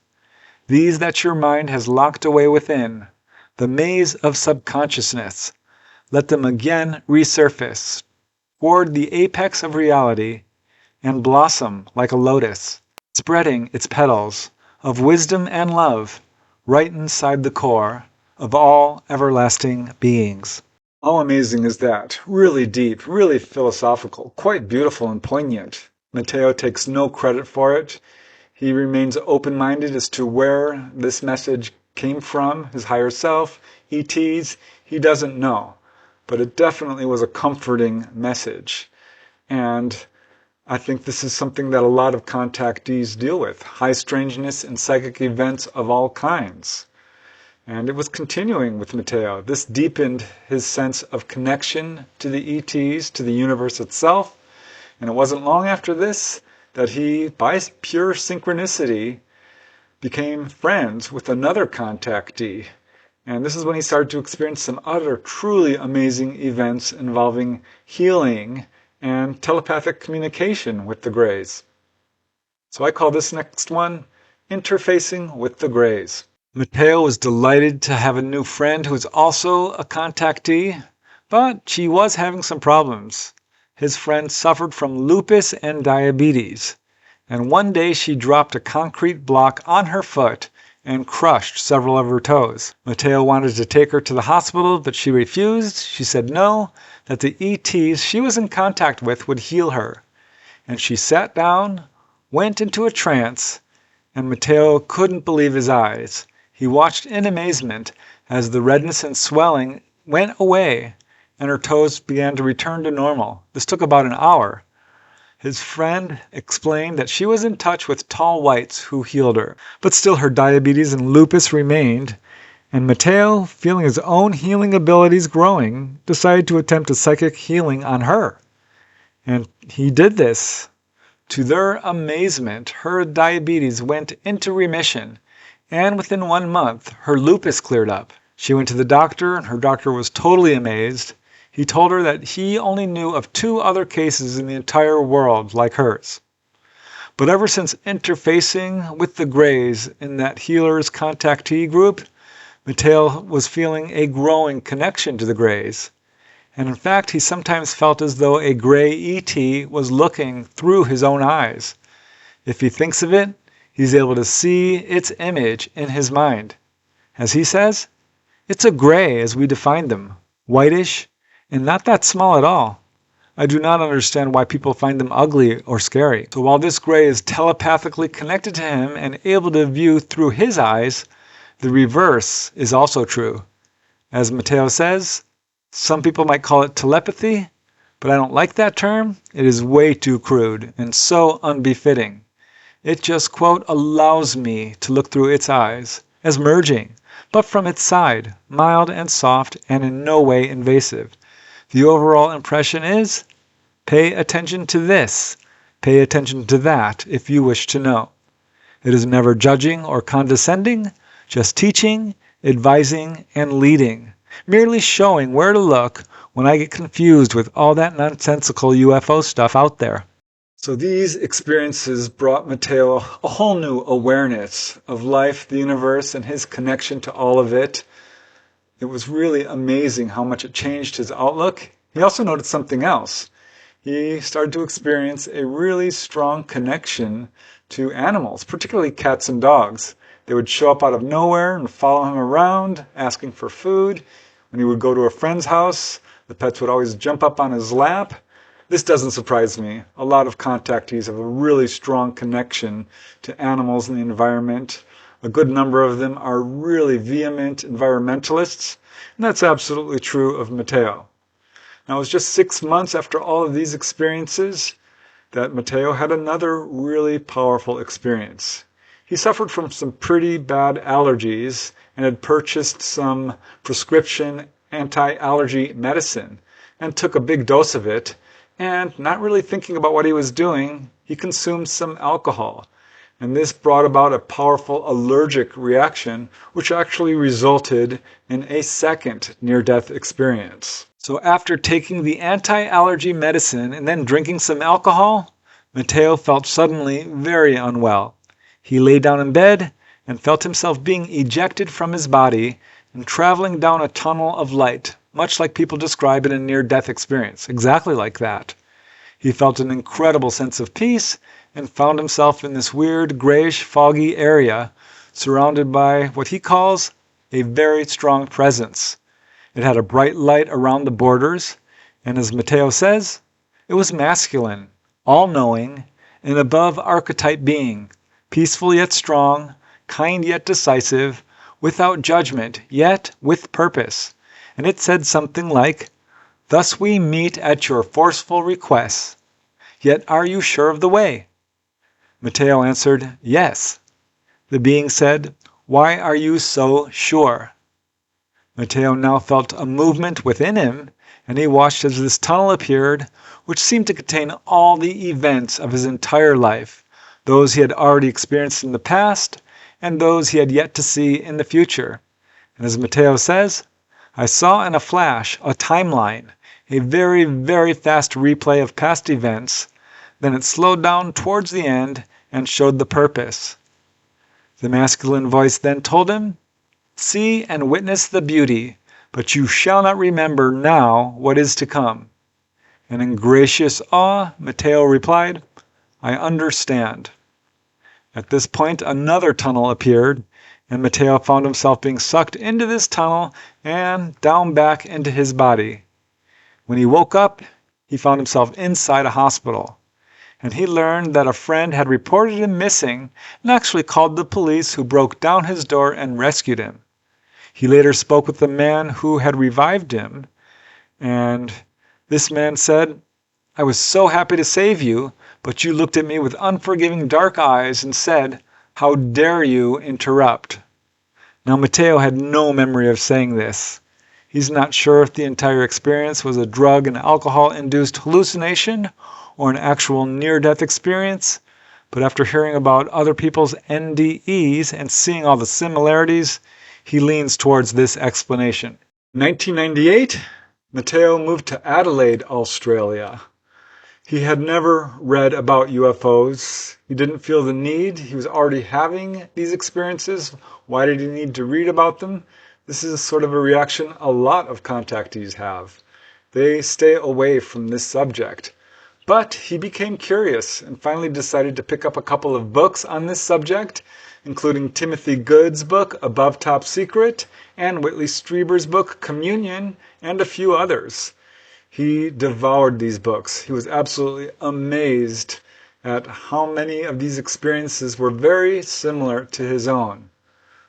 These that your mind has locked away within, the maze of subconsciousness. Let them again resurface toward the apex of reality and blossom like a lotus, spreading its petals of wisdom and love right inside the core of all everlasting beings." How amazing is that? Really deep, really philosophical, quite beautiful and poignant. Mateo takes no credit for it. He remains open-minded as to where this message came from, his higher self, ETs. He doesn't know. But it definitely was a comforting message. And I think this is something that a lot of contactees deal with. High strangeness and psychic events of all kinds. And it was continuing with Mateo. This deepened his sense of connection to the ETs, to the universe itself. And it wasn't long after this that he, by pure synchronicity, became friends with another contactee. And this is when he started to experience some other truly amazing events involving healing and telepathic communication with the Greys. So I call this next one Interfacing with the Greys. Mateo was delighted to have a new friend who was also a contactee, but she was having some problems. His friend suffered from lupus and diabetes, and one day she dropped a concrete block on her foot and crushed several of her toes. Mateo wanted to take her to the hospital, but she refused. She said no, that the ETs she was in contact with would heal her. And she sat down, went into a trance, and Mateo couldn't believe his eyes. He watched in amazement as the redness and swelling went away and her toes began to return to normal. This took about an hour. His friend explained that she was in touch with tall whites who healed her, but still her diabetes and lupus remained, and Mateo, feeling his own healing abilities growing, decided to attempt a psychic healing on her. And he did this. To their amazement, her diabetes went into remission, and within 1 month, her lupus cleared up. She went to the doctor, and her doctor was totally amazed. He told her that he only knew of 2 other cases in the entire world like hers. But ever since interfacing with the Greys in that healer's contactee group, Mateo was feeling a growing connection to the Greys. And in fact, he sometimes felt as though a Grey ET was looking through his own eyes. If he thinks of it, he's able to see its image in his mind. As he says, it's a Grey as we define them, whitish, and not that small at all. I do not understand why people find them ugly or scary. So while this Grey is telepathically connected to him and able to view through his eyes, the reverse is also true. As Mateo says, some people might call it telepathy, but I don't like that term. It is way too crude and so unbefitting. It just, quote, allows me to look through its eyes, as merging, but from its side, mild and soft and in no way invasive. The overall impression is, pay attention to this, pay attention to that if you wish to know. It is never judging or condescending, just teaching, advising, and leading, merely showing where to look when I get confused with all that nonsensical UFO stuff out there. So these experiences brought Mateo a whole new awareness of life, the universe, and his connection to all of it. It was really amazing how much it changed his outlook. He also noticed something else. He started to experience a really strong connection to animals, particularly cats and dogs. They would show up out of nowhere and follow him around, asking for food. When he would go to a friend's house, the pets would always jump up on his lap. This doesn't surprise me. A lot of contactees have a really strong connection to animals and the environment. A good number of them are really vehement environmentalists, and that's absolutely true of Mateo. Now, it was just 6 months after all of these experiences that Mateo had another really powerful experience. He suffered from some pretty bad allergies and had purchased some prescription anti-allergy medicine and took a big dose of it. And not really thinking about what he was doing, he consumed some alcohol. And this brought about a powerful allergic reaction, which actually resulted in a second near-death experience. So after taking the anti-allergy medicine and then drinking some alcohol, Mateo felt suddenly very unwell. He lay down in bed and felt himself being ejected from his body and traveling down a tunnel of light, much like people describe in a near-death experience, exactly like that. He felt an incredible sense of peace and found himself in this weird, grayish, foggy area surrounded by what he calls a very strong presence. It had a bright light around the borders, and as Mateo says, it was masculine, all-knowing, an above-archetype being, peaceful yet strong, kind yet decisive, without judgment, yet with purpose. And it said something like, "Thus we meet at your forceful requests. Yet are you sure of the way?" Mateo answered, "Yes." The being said, "Why are you so sure?" Mateo now felt a movement within him, and he watched as this tunnel appeared, which seemed to contain all the events of his entire life, those he had already experienced in the past, and those he had yet to see in the future. And as Mateo says, "I saw in a flash a timeline, a very, very fast replay of past events. Then it slowed down towards the end and showed the purpose." The masculine voice then told him, "See and witness the beauty, but you shall not remember now what is to come." And in gracious awe, Mateo replied, "I understand." At this point, another tunnel appeared, and Mateo found himself being sucked into this tunnel and down back into his body. When he woke up, he found himself inside a hospital, and he learned that a friend had reported him missing and actually called the police, who broke down his door and rescued him. He later spoke with the man who had revived him, and this man said, "I was so happy to save you, but you looked at me with unforgiving dark eyes and said, 'How dare you interrupt?'" Now Mateo had no memory of saying this. He's not sure if the entire experience was a drug and alcohol-induced hallucination or an actual near-death experience, but after hearing about other people's NDEs and seeing all the similarities, he leans towards this explanation. In 1998, Mateo moved to Adelaide, Australia. He had never read about UFOs. He didn't feel the need. He was already having these experiences. Why did he need to read about them? This is sort of a reaction a lot of contactees have. They stay away from this subject. But he became curious and finally decided to pick up a couple of books on this subject, including Timothy Good's book, Above Top Secret, and Whitley Strieber's book, Communion, and a few others. He devoured these books. He was absolutely amazed at how many of these experiences were very similar to his own.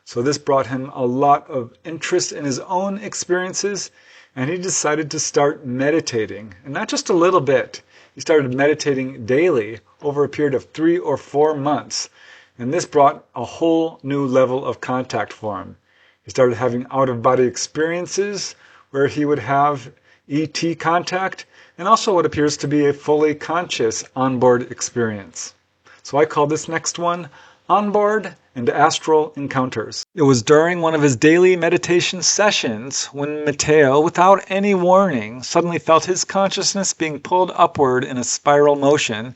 So this brought him a lot of interest in his own experiences, and he decided to start meditating. And not just a little bit. He started meditating daily over a period of 3 or 4 months. And this brought a whole new level of contact for him. He started having out-of-body experiences where he would have ET contact and also what appears to be a fully conscious onboard experience. So I call this next one Onboard and Astral Encounters. It was during one of his daily meditation sessions when Mateo, without any warning, suddenly felt his consciousness being pulled upward in a spiral motion,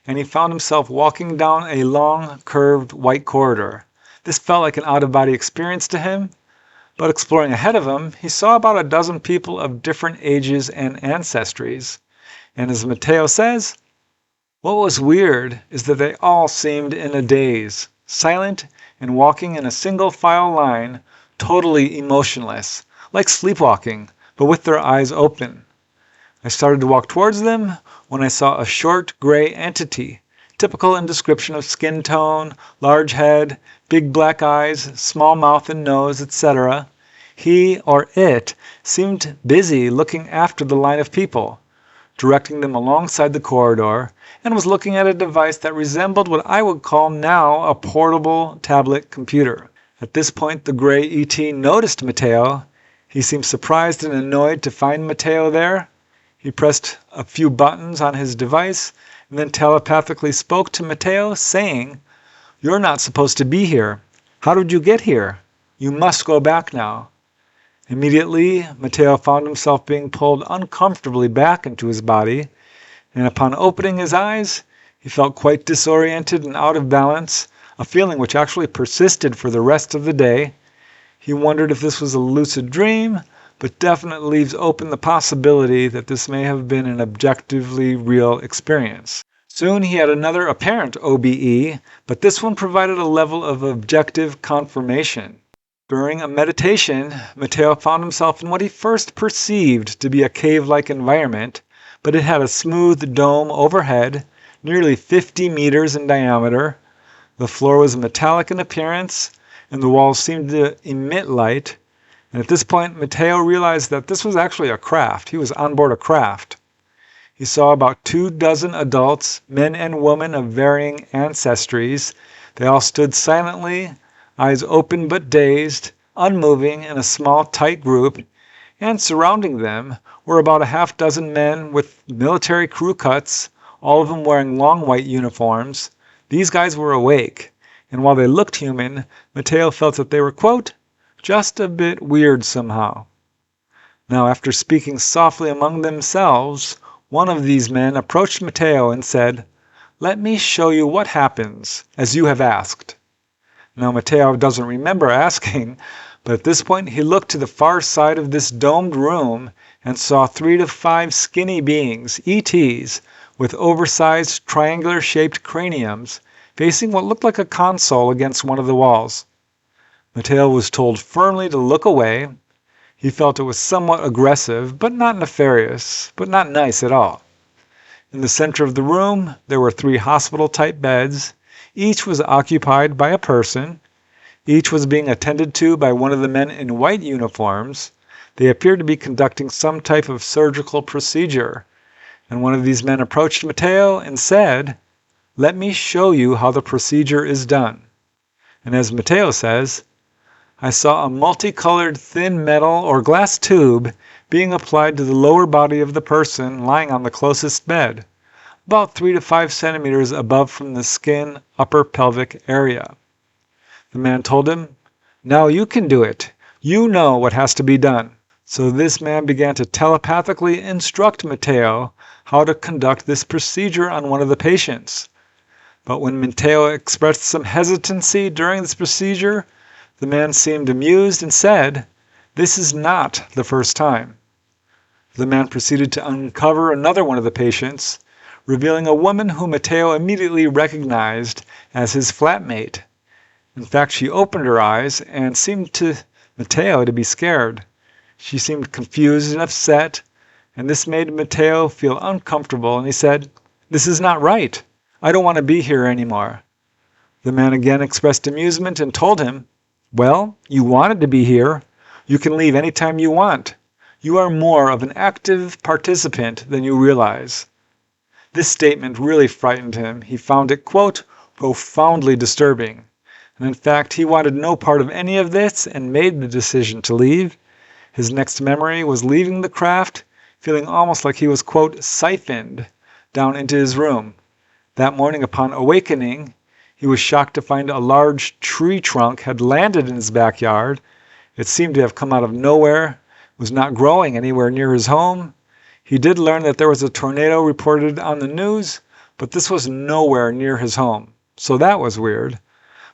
and he found himself walking down a long, curved white corridor. This felt like an out-of-body experience to him, but exploring ahead of him, he saw about a dozen people of different ages and ancestries. And as Mateo says, what was weird is that they all seemed in a daze, silent and walking in a single file line, totally emotionless, like sleepwalking, but with their eyes open. I started to walk towards them when I saw a short gray entity, typical in description of skin tone, large head, big black eyes, small mouth and nose, etc. He, or it, seemed busy looking after the line of people, directing them alongside the corridor, and was looking at a device that resembled what I would call now a portable tablet computer. At this point, the gray ET noticed Mateo. He seemed surprised and annoyed to find Mateo there. He pressed a few buttons on his device and then telepathically spoke to Mateo, saying, "You're not supposed to be here. How did you get here? You must go back now." Immediately, Mateo found himself being pulled uncomfortably back into his body, and upon opening his eyes, he felt quite disoriented and out of balance, a feeling which actually persisted for the rest of the day. He wondered if this was a lucid dream, but definitely leaves open the possibility that this may have been an objectively real experience. Soon he had another apparent OBE, but this one provided a level of objective confirmation. During a meditation, Mateo found himself in what he first perceived to be a cave-like environment, but it had a smooth dome overhead, nearly 50 meters in diameter. The floor was metallic in appearance, and the walls seemed to emit light. And at this point, Mateo realized that this was actually a craft. He was on board a craft. He saw about 24 adults, men and women of varying ancestries. They all stood silently, eyes open but dazed, unmoving in a small, tight group, and surrounding them were about a half-dozen men with military crew cuts, all of them wearing long white uniforms. These guys were awake, and while they looked human, Mateo felt that they were, quote, just a bit weird somehow. Now, after speaking softly among themselves, one of these men approached Mateo and said, "Let me show you what happens, as you have asked." Now, Mateo doesn't remember asking, but at this point he looked to the far side of this domed room and saw 3 to 5 skinny beings, ETs, with oversized triangular-shaped craniums, facing what looked like a console against one of the walls. Mateo was told firmly to look away. He felt it was somewhat aggressive, but not nefarious, but not nice at all. In the center of the room, there were 3 hospital-type beds. Each was occupied by a person. Each was being attended to by one of the men in white uniforms. They appeared to be conducting some type of surgical procedure. And one of these men approached Mateo and said, "Let me show you how the procedure is done." And as Mateo says, "I saw a multicolored thin metal or glass tube being applied to the lower body of the person lying on the closest bed, about 3 to 5 centimeters above from the skin upper pelvic area." The man told him, "Now you can do it. You know what has to be done." So this man began to telepathically instruct Mateo how to conduct this procedure on one of the patients. But when Mateo expressed some hesitancy during this procedure, the man seemed amused and said, "This is not the first time." The man proceeded to uncover another one of the patients, revealing a woman whom Mateo immediately recognized as his flatmate. In fact, she opened her eyes and seemed to Mateo to be scared. She seemed confused and upset, and this made Mateo feel uncomfortable, and he said, "This is not right. I don't want to be here anymore." The man again expressed amusement and told him, "Well, you wanted to be here. You can leave anytime you want. You are more of an active participant than you realize." This statement really frightened him. He found it, quote, profoundly disturbing. And in fact, he wanted no part of any of this and made the decision to leave. His next memory was leaving the craft, feeling almost like he was, quote, siphoned down into his room. That morning upon awakening, he was shocked to find a large tree trunk had landed in his backyard. It seemed to have come out of nowhere, was not growing anywhere near his home. He did learn that there was a tornado reported on the news, but this was nowhere near his home. So that was weird.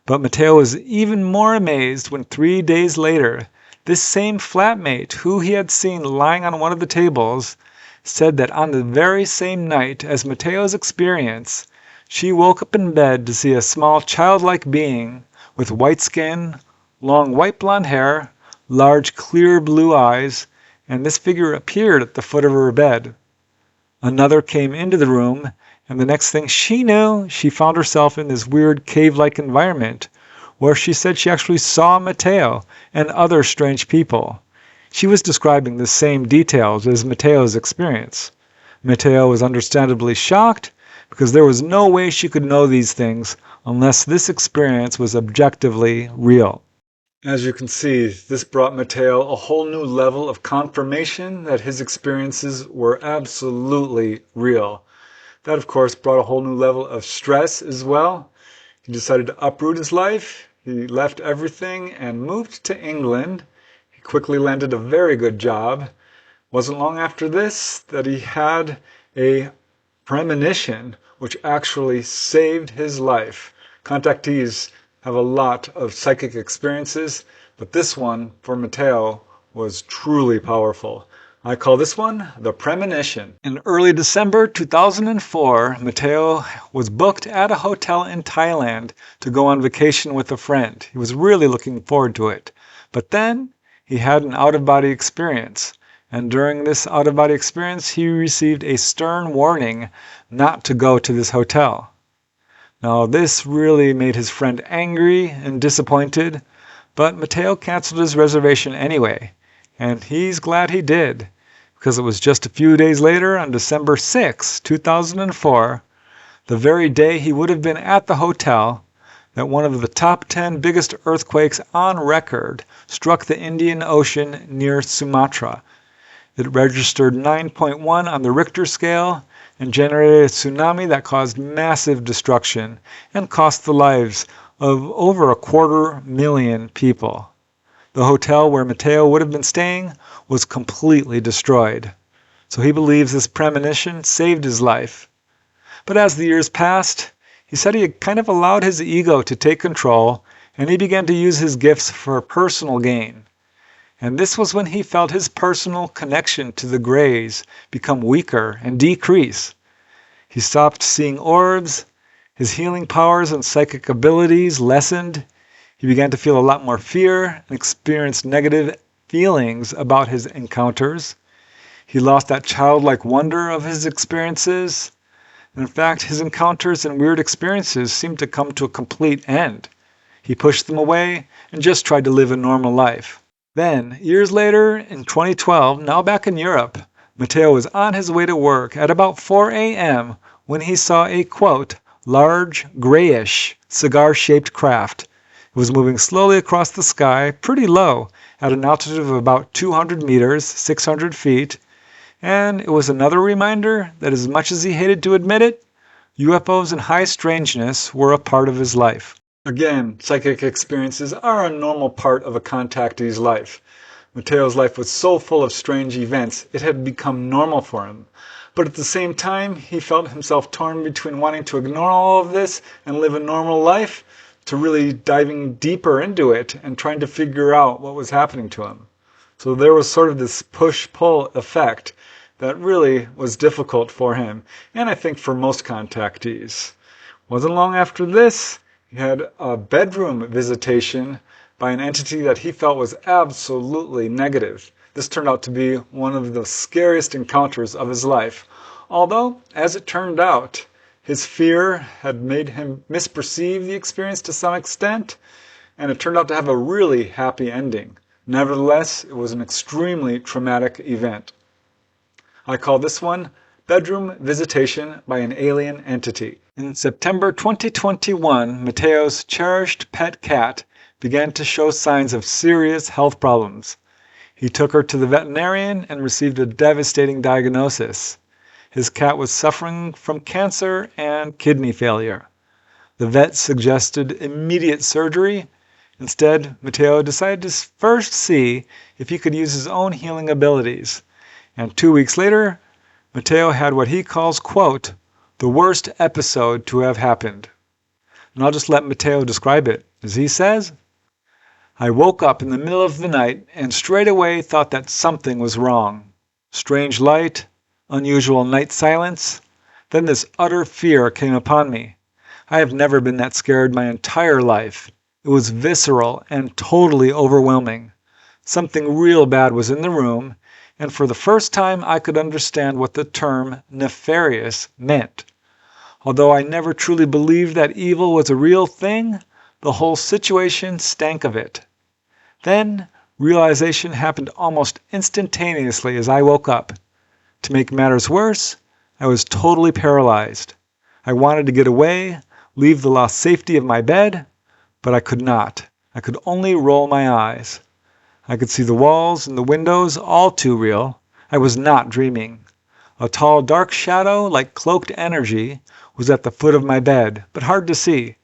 But Mateo was even more amazed when 3 days later, this same flatmate who he had seen lying on one of the tables said that on the very same night as Mateo's experience, she woke up in bed to see a small childlike being with white skin, long white blonde hair, large clear blue eyes, and this figure appeared at the foot of her bed. Another came into the room, and the next thing she knew, she found herself in this weird cave-like environment where she said she actually saw Mateo and other strange people. She was describing the same details as Mateo's experience. Mateo was understandably shocked because there was no way she could know these things unless this experience was objectively real. As you can see, this brought Mateo a whole new level of confirmation that his experiences were absolutely real. That, of course, brought a whole new level of stress as well. He decided to uproot his life. He left everything and moved to England. He quickly landed a very good job. Wasn't long after this that he had a premonition, which actually saved his life. Contactees have a lot of psychic experiences, but this one, for Mateo, was truly powerful. I call this one the Premonition. In early December 2004, Mateo was booked at a hotel in Thailand to go on vacation with a friend. He was really looking forward to it. But then he had an out-of-body experience, and during this out-of-body experience he received a stern warning not to go to this hotel. Now this really made his friend angry and disappointed, but Mateo canceled his reservation anyway, and he's glad he did, because it was just a few days later, on December 6, 2004, the very day he would have been at the hotel, that one of the top 10 biggest earthquakes on record struck the Indian Ocean near Sumatra. It registered 9.1 on the Richter scale and generated a tsunami that caused massive destruction and cost the lives of over 250,000 people. The hotel where Mateo would have been staying was completely destroyed. So he believes this premonition saved his life. But as the years passed, he said he had kind of allowed his ego to take control, and he began to use his gifts for personal gain. And this was when he felt his personal connection to the Greys become weaker and decrease. He stopped seeing orbs, his healing powers and psychic abilities lessened, he began to feel a lot more fear and experienced negative feelings about his encounters. He lost that childlike wonder of his experiences. In fact, his encounters and weird experiences seemed to come to a complete end. He pushed them away and just tried to live a normal life. Then, years later, in 2012, now back in Europe, Mateo was on his way to work at about 4 a.m. when he saw a, quote, large, grayish, cigar-shaped craft. It was moving slowly across the sky, pretty low, at an altitude of about 200 meters, 600 feet, and it was another reminder that as much as he hated to admit it, UFOs and high strangeness were a part of his life. Again, psychic experiences are a normal part of a contactee's life. Mateo's life was so full of strange events, it had become normal for him. But at the same time, he felt himself torn between wanting to ignore all of this and live a normal life, to really diving deeper into it and trying to figure out what was happening to him. So there was sort of this push-pull effect that really was difficult for him, and I think for most contactees. Wasn't long after this, he had a bedroom visitation by an entity that he felt was absolutely negative. This turned out to be one of the scariest encounters of his life. Although, as it turned out, his fear had made him misperceive the experience to some extent, and it turned out to have a really happy ending. Nevertheless, it was an extremely traumatic event. I call this one Bedroom Visitation by an Alien Entity. In September 2021, Mateo's cherished pet cat began to show signs of serious health problems. He took her to the veterinarian and received a devastating diagnosis. His cat was suffering from cancer and kidney failure. The vet suggested immediate surgery. Instead, Mateo decided to first see if he could use his own healing abilities. And 2 weeks later, Mateo had what he calls, quote, the worst episode to have happened. And I'll just let Mateo describe it. As he says, I woke up in the middle of the night and straight away thought that something was wrong. Strange light, unusual night silence. Then this utter fear came upon me. I have never been that scared my entire life. It was visceral and totally overwhelming. Something real bad was in the room, and for the first time I could understand what the term nefarious meant. Although I never truly believed that evil was a real thing, the whole situation stank of it. Then, realization happened almost instantaneously as I woke up. To make matters worse, I was totally paralyzed. I wanted to get away, leave the lost safety of my bed, but I could not. I could only roll my eyes. I could see the walls and the windows, all too real. I was not dreaming. A tall, dark shadow, like cloaked energy, was at the foot of my bed, but hard to see.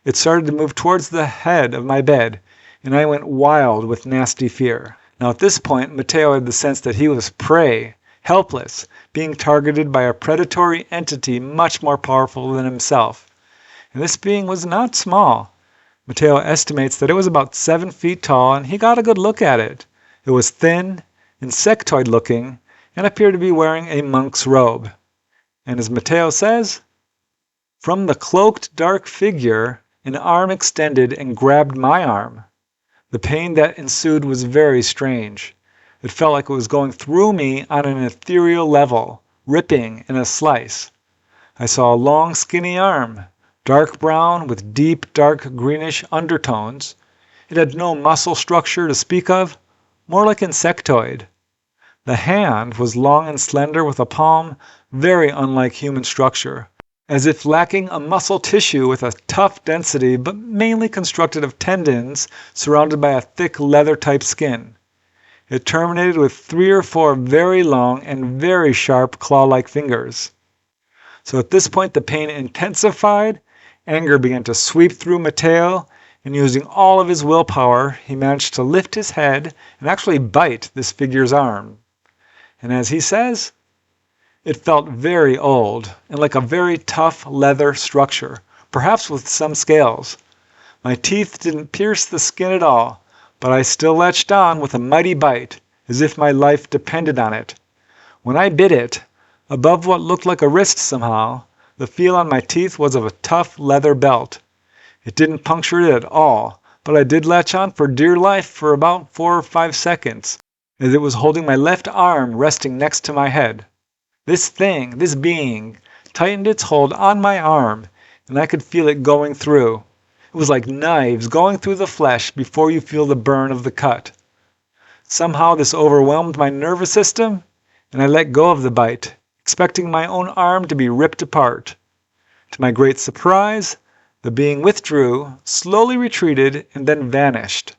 It started to move towards the head of my bed, and I went wild with nasty fear. Now at this point, Mateo had the sense that he was prey, helpless, being targeted by a predatory entity much more powerful than himself. And this being was not small. Mateo estimates that it was about 7 feet tall, and he got a good look at it. It was thin, insectoid looking, and appeared to be wearing a monk's robe. And as Mateo says, from the cloaked dark figure, an arm extended and grabbed my arm. The pain that ensued was very strange. It felt like it was going through me on an ethereal level, ripping in a slice. I saw a long, skinny arm, dark brown with deep, dark greenish undertones. It had no muscle structure to speak of, more like insectoid. The hand was long and slender with a palm very unlike human structure, as if lacking a muscle tissue with a tough density but mainly constructed of tendons surrounded by a thick leather-type skin. It terminated with 3 or 4 very long and very sharp claw-like fingers. So at this point the pain intensified, anger began to sweep through Mateo, and using all of his willpower, he managed to lift his head and actually bite this figure's arm. And as he says, it felt very old and like a very tough leather structure, perhaps with some scales. My teeth didn't pierce the skin at all, but I still latched on with a mighty bite, as if my life depended on it. When I bit it, above what looked like a wrist somehow, the feel on my teeth was of a tough leather belt. It didn't puncture it at all, but I did latch on for dear life for about 4 or 5 seconds, as it was holding my left arm resting next to my head. This thing, this being, tightened its hold on my arm, and I could feel it going through. It was like knives going through the flesh before you feel the burn of the cut. Somehow this overwhelmed my nervous system, and I let go of the bite, expecting my own arm to be ripped apart. To my great surprise, the being withdrew, slowly retreated, and then vanished.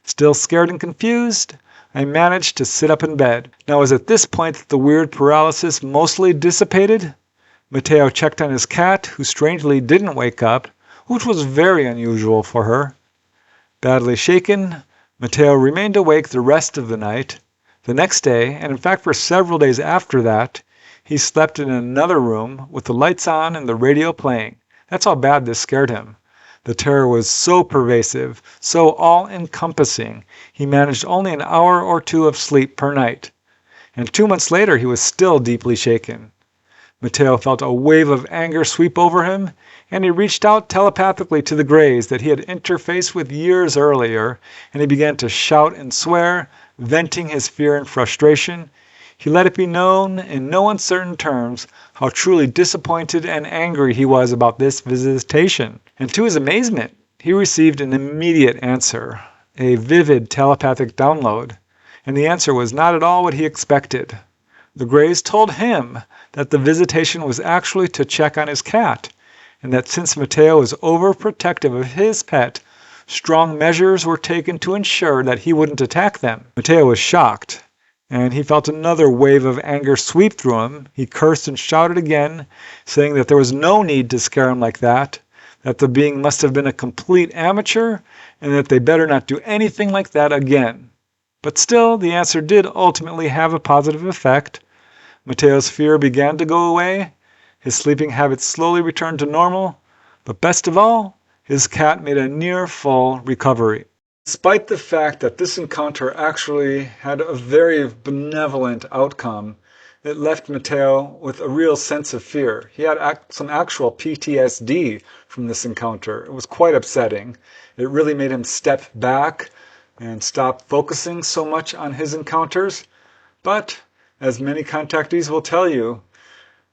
Still scared and confused, I managed to sit up in bed. Now, it was at this point that the weird paralysis mostly dissipated. Mateo checked on his cat, who strangely didn't wake up, which was very unusual for her. Badly shaken, Mateo remained awake the rest of the night. The next day, and in fact for several days after that, he slept in another room with the lights on and the radio playing. That's how bad this scared him. The terror was so pervasive, so all-encompassing, he managed only an hour or 2 of sleep per night. And 2 months later, he was still deeply shaken. Mateo felt a wave of anger sweep over him, and he reached out telepathically to the Greys that he had interfaced with years earlier, and he began to shout and swear, venting his fear and frustration. He let it be known in no uncertain terms how truly disappointed and angry he was about this visitation. And to his amazement, he received an immediate answer, a vivid telepathic download. And the answer was not at all what he expected. The Greys told him that the visitation was actually to check on his cat, and that since Mateo was overprotective of his pet, strong measures were taken to ensure that he wouldn't attack them. Mateo was shocked, and he felt another wave of anger sweep through him. He cursed and shouted again, saying that there was no need to scare him like that the being must have been a complete amateur, and that they better not do anything like that again. But still, the answer did ultimately have a positive effect. Mateo's fear began to go away, his sleeping habits slowly returned to normal, but best of all, his cat made a near full recovery. Despite the fact that this encounter actually had a very benevolent outcome, it left Mateo with a real sense of fear. He had some actual PTSD from this encounter. It was quite upsetting. It really made him step back and stop focusing so much on his encounters. But, as many contactees will tell you,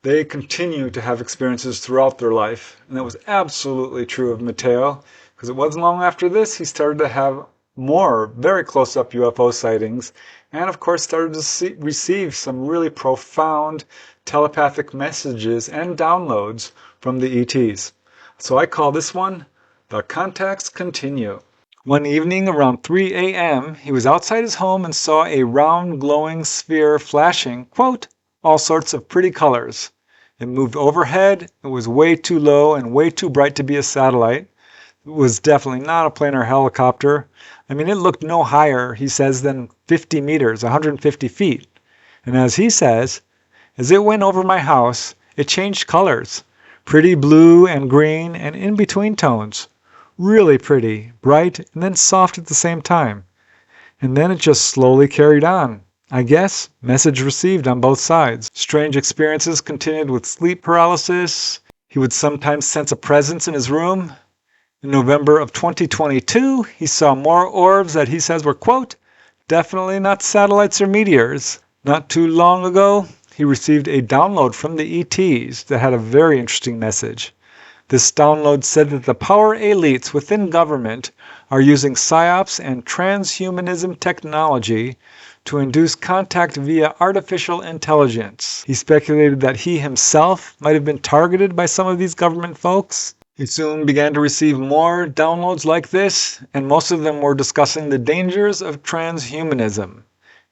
they continue to have experiences throughout their life. And that was absolutely true of Mateo, because it wasn't long after this he started to have more very close-up UFO sightings, and of course started to receive some really profound telepathic messages and downloads from the ETs. So I call this one, The Contacts Continue. One evening around 3 a.m., he was outside his home and saw a round glowing sphere flashing, quote, all sorts of pretty colors. It moved overhead, it was way too low and way too bright to be a satellite. It was definitely not a plane or helicopter. I mean, it looked no higher, he says, than 50 meters, 150 feet. And as he says, as it went over my house, it changed colors. Pretty blue and green and in-between tones. Really pretty, bright, and then soft at the same time. And then it just slowly carried on. I guess, message received on both sides. Strange experiences continued with sleep paralysis. He would sometimes sense a presence in his room. In November of 2022, he saw more orbs that he says were, quote, definitely not satellites or meteors. Not too long ago, he received a download from the ETs that had a very interesting message. This download said that the power elites within government are using psyops and transhumanism technology to induce contact via artificial intelligence. He speculated that he himself might have been targeted by some of these government folks. He soon began to receive more downloads like this, and most of them were discussing the dangers of transhumanism.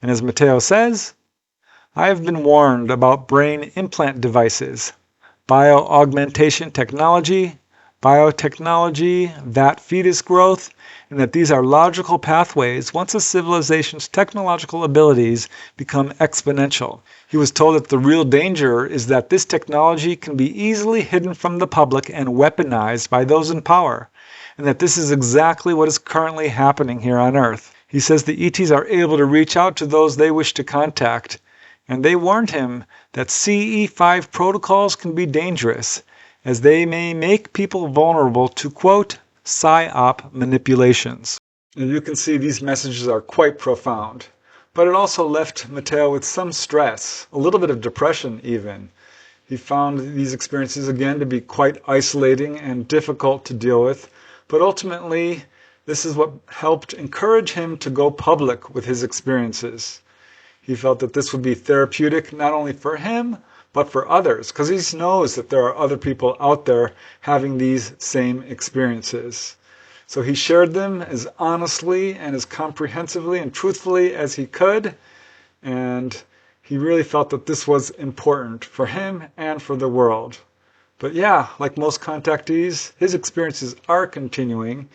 And as Mateo says, I have been warned about brain implant devices, bio-augmentation technology, biotechnology, vat fetus growth, and that these are logical pathways once a civilization's technological abilities become exponential. He was told that the real danger is that this technology can be easily hidden from the public and weaponized by those in power, and that this is exactly what is currently happening here on Earth. He says the ETs are able to reach out to those they wish to contact, and they warned him that CE5 protocols can be dangerous, as they may make people vulnerable to, quote, psyop manipulations. And you can see these messages are quite profound. But it also left Mateo with some stress, a little bit of depression even. He found these experiences again to be quite isolating and difficult to deal with, but ultimately this is what helped encourage him to go public with his experiences. He felt that this would be therapeutic not only for him, but for others, because he knows that there are other people out there having these same experiences. So he shared them as honestly and as comprehensively and truthfully as he could, and he really felt that this was important for him and for the world. But yeah, like most contactees, his experiences are continuing.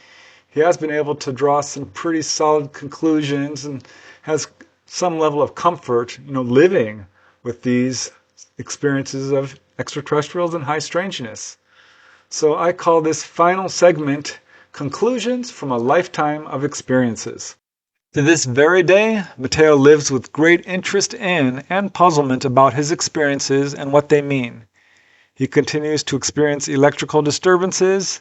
He has been able to draw some pretty solid conclusions and has some level of comfort, living with these experiences of extraterrestrials and high strangeness. So I call this final segment Conclusions from a Lifetime of Experiences. To this very day, Mateo lives with great interest in and puzzlement about his experiences and what they mean. He continues to experience electrical disturbances.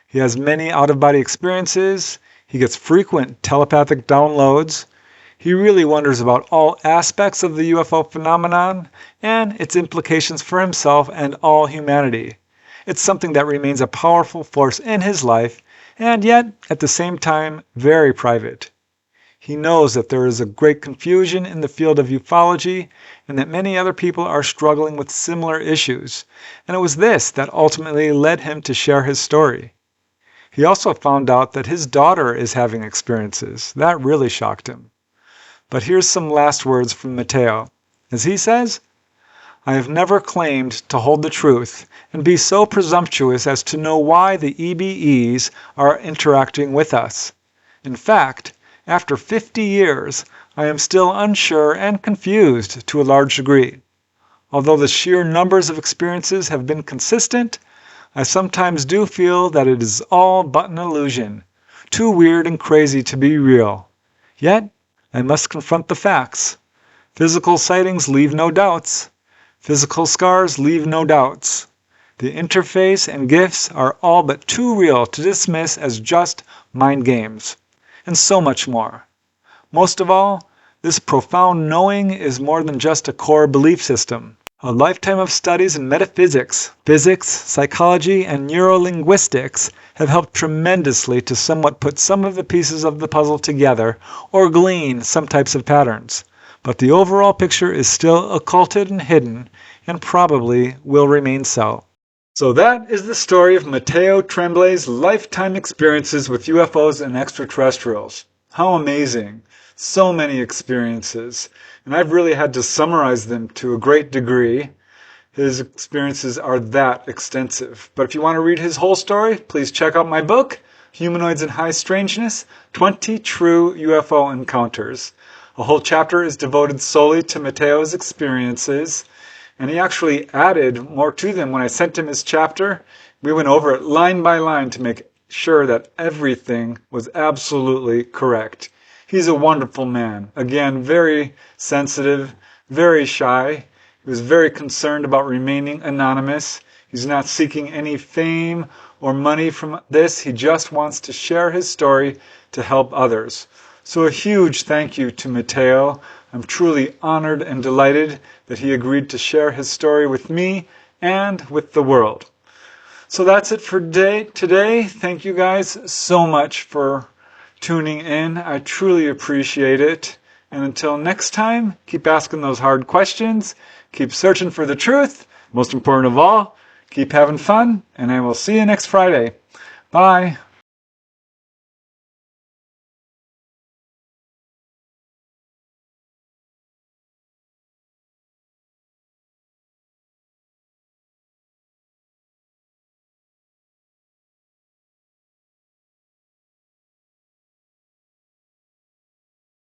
He has many out-of-body experiences. He gets frequent telepathic downloads. He really wonders about all aspects of the UFO phenomenon and its implications for himself and all humanity. It's something that remains a powerful force in his life, and yet, at the same time, very private. He knows that there is a great confusion in the field of ufology, and that many other people are struggling with similar issues, and it was this that ultimately led him to share his story. He also found out that his daughter is having experiences. That really shocked him. But here's some last words from Mateo. As he says, I have never claimed to hold the truth and be so presumptuous as to know why the EBEs are interacting with us. In fact, after 50 years, I am still unsure and confused to a large degree. Although the sheer numbers of experiences have been consistent, I sometimes do feel that it is all but an illusion, too weird and crazy to be real. Yet, I must confront the facts. Physical sightings leave no doubts. Physical scars leave no doubts. The interface and gifts are all but too real to dismiss as just mind games. And so much more. Most of all, this profound knowing is more than just a core belief system. A lifetime of studies in metaphysics, physics, psychology, and neurolinguistics have helped tremendously to somewhat put some of the pieces of the puzzle together or glean some types of patterns. But the overall picture is still occulted and hidden, and probably will remain so. So that is the story of Mateo Tremblay's lifetime experiences with UFOs and extraterrestrials. How amazing. So many experiences. And I've really had to summarize them to a great degree. His experiences are that extensive. But if you want to read his whole story, please check out my book, Humanoids and High Strangeness, 20 True UFO Encounters. A whole chapter is devoted solely to Mateo's experiences. And he actually added more to them when I sent him his chapter. We went over it line by line to make sure that everything was absolutely correct. He's a wonderful man. Again, very sensitive, very shy. He was very concerned about remaining anonymous. He's not seeking any fame or money from this. He just wants to share his story to help others. So a huge thank you to Mateo. I'm truly honored and delighted that he agreed to share his story with me and with the world. So that's it for today. Thank you guys so much for tuning in. I truly appreciate it. And until next time, keep asking those hard questions. Keep searching for the truth. Most important of all, keep having fun. And I will see you next Friday. Bye.